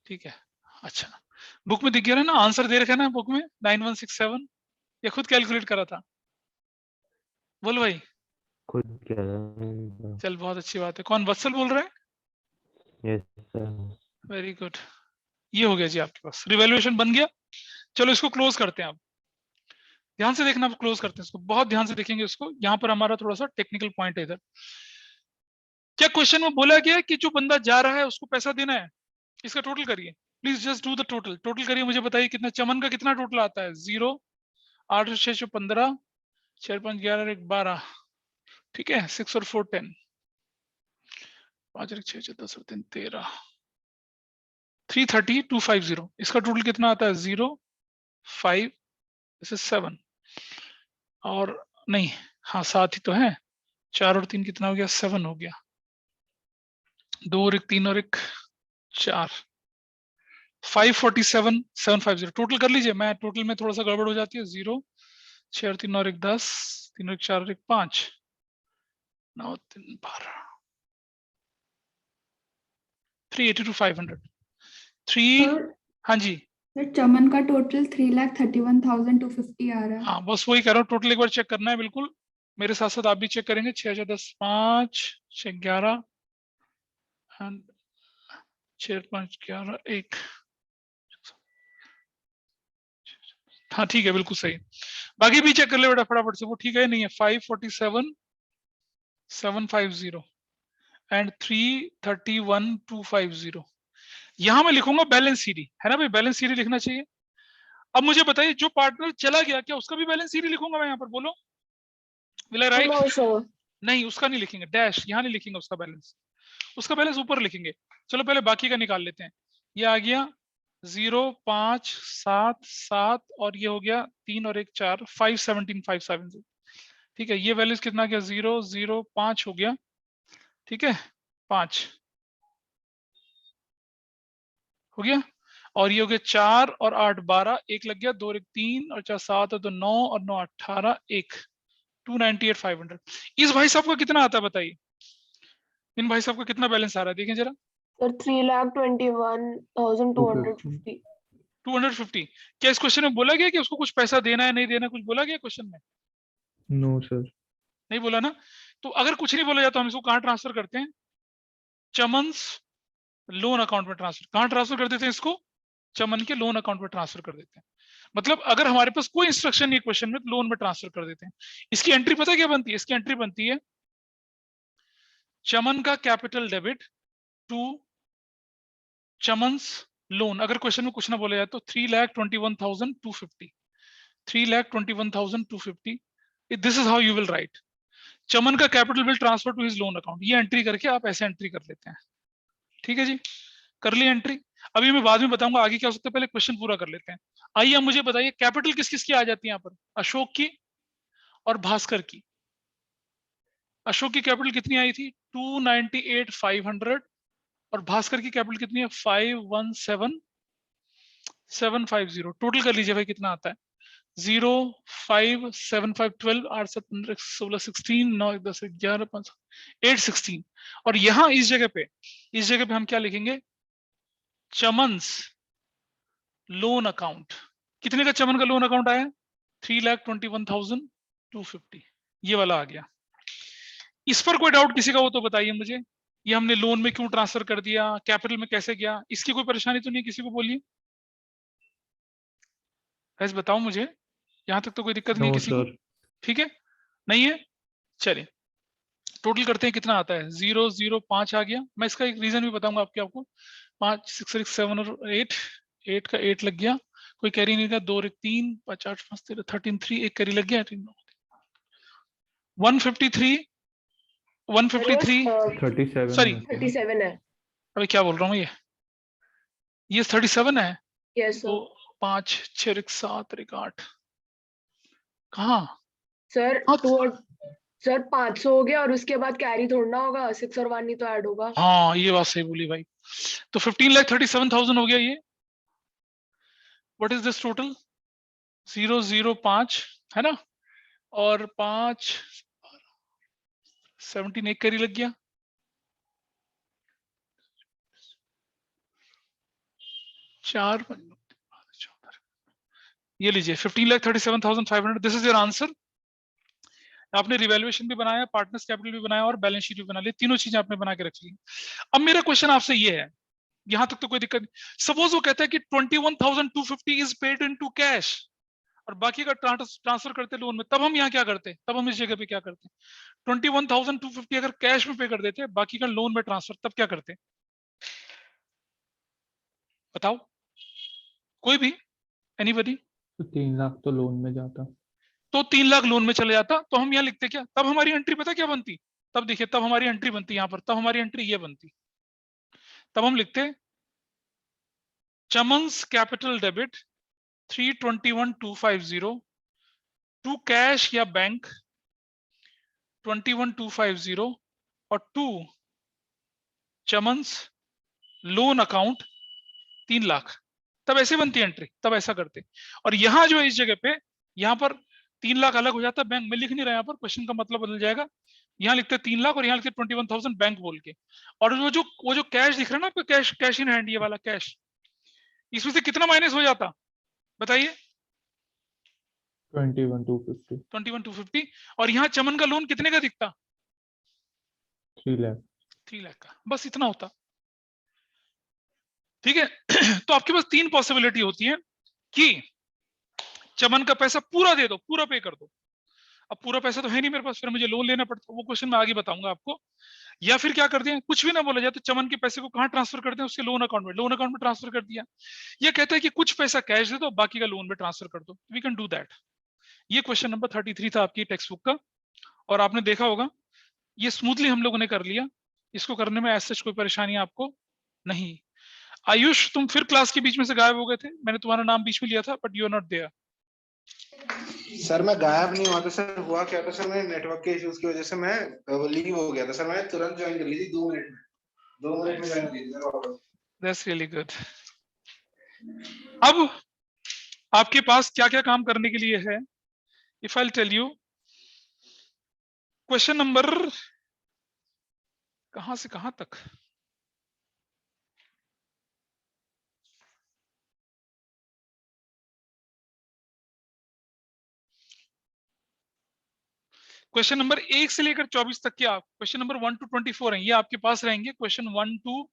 ठीक है। अच्छा, बुक में दिख गया ना? आंसर दे रखा है ना बुक में 9167। ये खुद कैलकुलेट करा था? बोल भाई। खुद क्या? चल बहुत अच्छी बात है। कौन? वत्सल बोल रहा है? Yes sir. Very good. ये हो गया जी आपके पास, रिवैल्यूएशन बन गया। चलो इसको क्लोज करते हैं। अब ध्यान से देखना, क्लोज करते हैं इसको, बहुत ध्यान से देखेंगे इसको। यहाँ पर हमारा थोड़ा सा टेक्निकल पॉइंट है इधर। क्या क्वेश्चन में बोला गया है कि जो बंदा जा रहा है उसको पैसा देना है? इसका टोटल करिए please, just do the total. Total करिए, मुझे बताइए कितना। चमन का कितना टोटल आता है? 0 8 और 6 15 4 5 11 1 12। ठीक है, 6 और 4 10 5 और 6 10 और 3 13 330,250। इसका टोटल कितना आता है? 0 5 7 और नहीं, हाँ 7 ही तो है। 4 और 3 कितना हो गया? 7 हो गया। 2 और 1 3 और 1 4 547,750। टोटल कर लीजिए। मैं टोटल में थोड़ा सा गड़बड़ हो जाती है। 0 6 और 3 और 1 10 3 और 1 4 और 1 5 9 3 12 382,500 3। हाँ जी, चमन का टोटल 3,31,250 आ रहा है। हाँ बस वही कह रहा हूँ। टोटल एक बार चेक करना है, बिल्कुल मेरे साथ साथ आप भी चेक करेंगे। 6 6 10 5 6 11 6 5 11 1। हाँ ठीक है, बिल्कुल सही। बाकी भी चेक कर ले बेटा फटाफट से, वो ठीक है नहीं है? 547,750 एंड 331,250। यहां मैं लिखूंगा बैलेंस सीडी, है ना भाई? बैलेंस सीडी लिखना चाहिए। अब मुझे बताइए जो पार्टनर चला गया, क्या उसका भी बैलेंस सीडी लिखूंगा मैं यहाँ पर? बोलो, विल आई राइट? नहीं, उसका नहीं लिखेंगे, डैश यहाँ नहीं लिखेंगे उसका बैलेंस। उसका बैलेंस ऊपर लिखेंगे। चलो पहले बाकी का निकाल लेते हैं। ये आ गया 0 5 7 7 और ये हो गया 3 और 1 4 517,570। ठीक है, ये वैल्यूज कितना गया? 0 0 5 हो गया। ठीक है, 5 हो गया। और ये हो गया 4 और 8 12, 1 लग गया, 2 और 1 3 और 4 7 और 2 9 और 9 18 1 298,500। इस भाई साहब का कितना आता है बताइए? इन भाई साहब का कितना बैलेंस आ रहा है देखें जरा। सर 3,21,250। 250। क्या इस क्वेश्चन में बोला गया कि उसको कुछ पैसा देना है नहीं देना? कुछ बोला गया क्वेश्चन में? No sir. नहीं बोला ना? तो अगर कुछ नहीं बोला जाता, हम इसको कहाँ ट्रांसफर करते हैं? चमन्स लोन अकाउंट में ट्रांसफर। कहाँ ट्रांसफर कर देते हैं इसको? चमन के लोन अकाउंट में ट्रांसफर कर देते हैं। मतलब अगर हमारे पास कोई इंस्ट्रक्शन नहीं क्वेश्चन में, तो लोन में ट्रांसफर कर देते हैं। इसकी एंट्री पता है क्या बनती है? इसकी एंट्री बनती है चमन का capital debit to Chaman's loan, अगर क्वेश्चन में कुछ ना बोला जाए तो 3,21,250, 3,21,250, this is how you will write, Chaman का capital will transfer to his loan account. ये एंट्री करके आप ऐसे एंट्री कर लेते हैं। ठीक है जी, कर ली एंट्री। अभी मैं बाद में बताऊंगा आगे क्या हो सकता है, पहले क्वेश्चन पूरा कर लेते हैं। आइए अब मुझे बताइए कैपिटल किस किस की आ जाती है यहाँ पर, अशोक की और भास्कर की। अशोक की कैपिटल कितनी आई थी 298,500 और भास्कर की कैपिटल कितनी है 517,750। टोटल कर लीजिए भाई कितना आता है 0 5 7 5 12 8 7 15 16 16 9 10 11 5 8 16। और यहां इस जगह पे हम क्या लिखेंगे, चमन्स लोन अकाउंट। कितने का चमन का लोन अकाउंट आया 3,21,250, ये वाला आ गया। इस पर कोई डाउट किसी का हो तो बताइए मुझे, ये हमने लोन में क्यों ट्रांसफर कर दिया, कैपिटल में कैसे गया, इसकी कोई परेशानी तो नहीं, किसी को बोलिए, ऐसे बताओ मुझे, यहां तक तो कोई दिक्कत नहीं नो किसी को, सर। ठीक है नहीं है। चलिए टोटल करते हैं कितना आता है 005 आ गया। मैं इसका एक रीजन भी बताऊंगा आपको 5 6 6 7 और 8 का 8 लग गया, कोई कैरी नहीं का 2 और 3 5 8 5 13 13 3 एक कैरी लग गया 153 37 सॉरी है। 37 है। अभी क्या बोल रहा हूँ, ये 37 है। यस तो सर। 5 6 7 8 कहाँ सर सर 500 हो गया और उसके बाद कैरी थोड़ना होगा, 6 और 1 ही तो ऐड होगा। हाँ ये बात सही बोली भाई। तो 15,37,000 हो गया ये। व्हाट इज दिस टोटल 005 है ना, और 5 17 एक कैरी लग गया, चार ये लीजिए 15,37,500। This is your answer. आपने रिवैल्यूएशन भी बनाया, पार्टनर्स कैपिटल भी बनाया और बैलेंस शीट भी बना ली, तीनों चीजें आपने बना के रख ली। अब मेरा क्वेश्चन आपसे ये है, यहां तक तो कोई दिक्कत नहीं। सपोज वो कहता है कि 21,250 इज पेड इनटू कैश और बाकी का ट्रांसफर करते लोन में, तब हम यहाँ क्या करते, तब हम इस जगह पे क्या करते 21,250 अगर कैश में पे कर देते बाकी का लोन में ट्रांसफर, तब क्या करते बताओ, कोई भी एनीबॉडी। तो 3 लाख तो लोन में जाता। तो 3 लाख लोन में चले जाता, तो हम यहाँ लिखते क्या, तब हमारी एंट्री पता क्या बनती, तब देखिए तब हमारी एंट्री बनती यहाँ पर, तब हमारी एंट्री ये बनती, तब हम लिखते चमन्स कैपिटल डेबिट 321,250 टू कैश या बैंक 21,250 और to Chaman's loan account 3 lakh, तब ऐसे बनती एंट्री, तब ऐसा करते। और यहां जो है इस जगह पे यहाँ पर 3 लाख अलग हो जाता, बैंक में लिख नहीं रहा, यहाँ पर क्वेश्चन का मतलब बदल जाएगा, यहाँ लिखते 3 लाख और यहाँ लिखते 21,000 बैंक बोल के। और वो जो कैश दिख रहा है ना आपको, कैश इन हैंड, ये वाला कैश, इसमें से कितना माइनस हो जाता बताइए 21,250। 21,250। और यहाँ चमन का लोन कितने का दिखता 3 लाख। 3 लाख का, बस इतना होता। ठीक है तो आपके पास 3 पॉसिबिलिटी होती है कि चमन का पैसा पूरा दे दो, पूरा पे कर दो। अब पूरा पैसा तो है नहीं मेरे पास, फिर मुझे लोन लेना पड़ता, वो क्वेश्चन मैं आगे बताऊंगा आपको। या फिर क्या करते हैं, कुछ भी ना बोला जाए तो चमन के पैसे को कहाँ ट्रांसफर करते हैं, उसके लोन अकाउंट में ट्रांसफर कर दिया। ये कहता है कि कुछ पैसा कैश दे दो, बाकी का लोन में ट्रांसफर कर दो, वी कैन डू दैट। ये क्वेश्चन नंबर 33 था आपकी टेक्स्ट बुक का, और आपने देखा होगा ये स्मूथली हम लोगों ने कर लिया, इसको करने में ऐसा कोई परेशानी आपको नहीं। आयुष तुम फिर क्लास के बीच में से गायब हो गए थे, मैंने तुम्हारा नाम बीच में लिया था but you are not there. Sir मैं गायब नहीं हुआ था सर, हुआ क्या था सर, मेरे नेटवर्क के इश्यूज की वजह से मैं लीव हो गया था सर, मैंने तुरंत ज्वाइन कर ली थी 2 मिनट में ज्वाइन कर ली सर। That's really good. अब आपके पास क्या क्या काम करने के लिए है, if I tell you, question number कहां से कहां तक, क्वेश्चन नंबर 1 से लेकर 24 तक के, आप क्वेश्चन नंबर 1 to 24 है, ये आपके पास रहेंगे। क्वेश्चन 1 to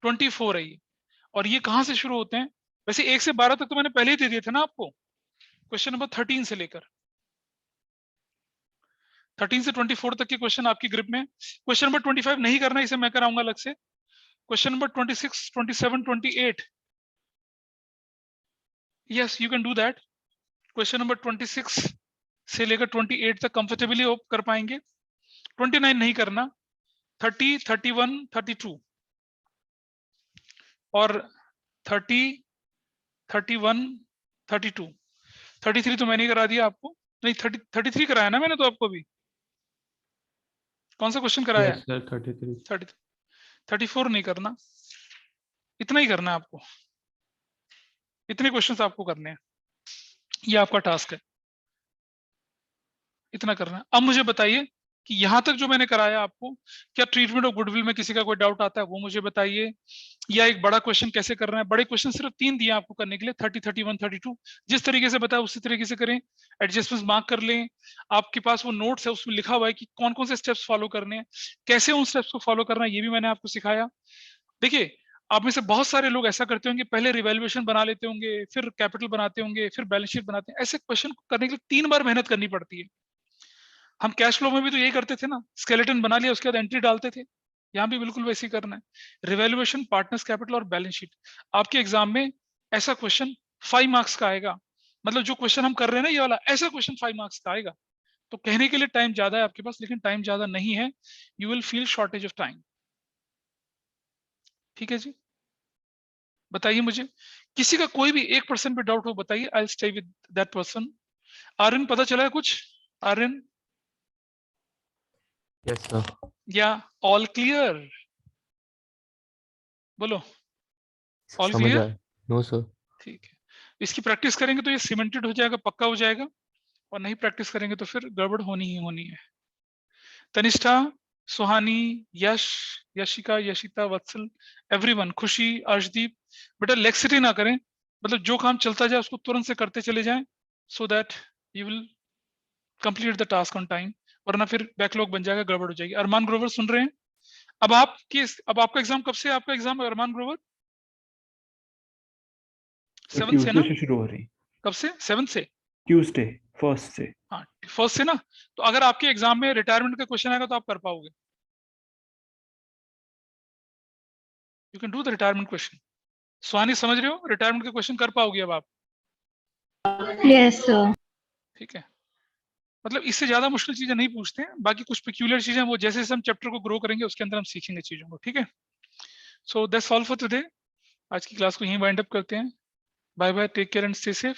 24 है ये, और ये कहां से शुरू होते हैं, वैसे 1 से 12 तक तो मैंने पहले ही दे दिए थे ना आपको। क्वेश्चन नंबर 13 से लेकर 13 से 24 तक के क्वेश्चन आपकी ग्रिप में। क्वेश्चन नंबर 25 नहीं करना, इसे मैं कराऊंगा अलग से। Question number 26, 27, 28 yes you can do that. Question number 26 से लेकर 28 तक कंफर्टेबली होप कर पाएंगे। 29 नहीं करना, 30, 31, 32 और 30, 31, 32, 33 तो मैंने करा दिया आपको, नहीं 33 कराया ना मैंने तो आपको भी। कौन सा क्वेश्चन कराया? Yes sir 33। 34 नहीं करना, इतना ही करना है आपको, इतने क्वेश्चंस आपको करने हैं, ये आपका टास्क है, इतना करना है। अब मुझे बताइए कि यहां तक जो मैंने कराया आपको, क्या ट्रीटमेंट ऑफ गुडविल में किसी का कोई डाउट आता है वो मुझे बताइए, या एक बड़ा क्वेश्चन कैसे करना है। बड़े क्वेश्चन सिर्फ 3 दिए आपको करने के लिए, 30, 31, 32। जिस तरीके से बताया उसी तरीके से करें, एडजस्टमेंट्स मार्क कर लें। आपके पास वो नोट्स है, उसमें लिखा हुआ है कि कौन कौन से स्टेप्स फॉलो करने हैं, कैसे उन स्टेप्स को फॉलो करना है, ये भी मैंने आपको सिखाया। देखिए आप में से बहुत सारे लोग ऐसा करते होंगे, पहले रिवैल्यूएशन बना लेते होंगे, फिर कैपिटल बनाते होंगे, फिर बैलेंस शीट बनाते हैं। ऐसे क्वेश्चन करने के लिए 3 बार मेहनत करनी पड़ती है। हम कैश फ्लो में भी तो यही करते थे ना, स्केलेटन बना लिया उसके बाद एंट्री डालते थे, यहाँ भी बिल्कुल वैसे ही करना है। रिवैल्यूएशन, पार्टनर्स कैपिटल और बैलेंस शीट। आपके एग्जाम में ऐसा क्वेश्चन 5 मार्क्स का आएगा, मतलब जो क्वेश्चन हम कर रहे हैं ना ये वाला, ऐसा क्वेश्चन 5 मार्क्स का आएगा। तो कहने के लिए टाइम ज्यादा है आपके पास, लेकिन टाइम ज्यादा नहीं है, you will feel shortage of time. ठीक है जी, बताइए मुझे, किसी का कोई भी 1% भी डाउट हो बताइए, I will stay with that person. Aryan पता चला है कुछ? Aryan yes sir. या ऑल क्लियर? बोलो ऑल समझ क्लियर। आया। No sir. ठीक है, इसकी प्रैक्टिस करेंगे तो ये सीमेंटेड हो जाएगा, पक्का हो जाएगा, और नहीं प्रैक्टिस करेंगे तो फिर गड़बड़ होनी ही होनी है। तनिष्ठा, सुहानी, यश, यशिका, यशिता, वत्सल, एवरीवन, खुशी, अर्शदीप, बेटा लेक्सिटी ना करें, मतलब जो काम चलता जाए उसको तुरंत से करते चले जाएं, so that you will complete the task on time, वरना फिर बैकलॉग बन जाएगा, गड़बड़ हो जाएगी। अरमान ग्रोवर सुन रहे हैं? अब आपका एग्जाम कब से? आपका एग्जाम है अरमान ग्रोवर 7 से ना? ट्यूसडे से शुरू हो रही। कब से? 7 से? ट्यूसडे 1st से। हाँ 1st से ना, तो अगर आपके एग्जाम में रिटायरमेंट का क्वेश्चन आएगा तो आप कर पाओगे, you can do the retirement question. Suhani समझ रहे हो, रिटायरमेंट के क्वेश्चन कर पाओगे अब आप? Yes sir. ठीक है, मतलब इससे ज्यादा मुश्किल चीजें नहीं पूछते हैं, बाकी कुछ पेक्यूलियर चीजें वो जैसे जैसे हम चैप्टर को ग्रो करेंगे उसके अंदर हम सीखेंगे चीजों को। ठीक है, so that's all for today. आज की क्लास को यहीं वाइंड अप करते हैं। Bye bye, take care and stay safe.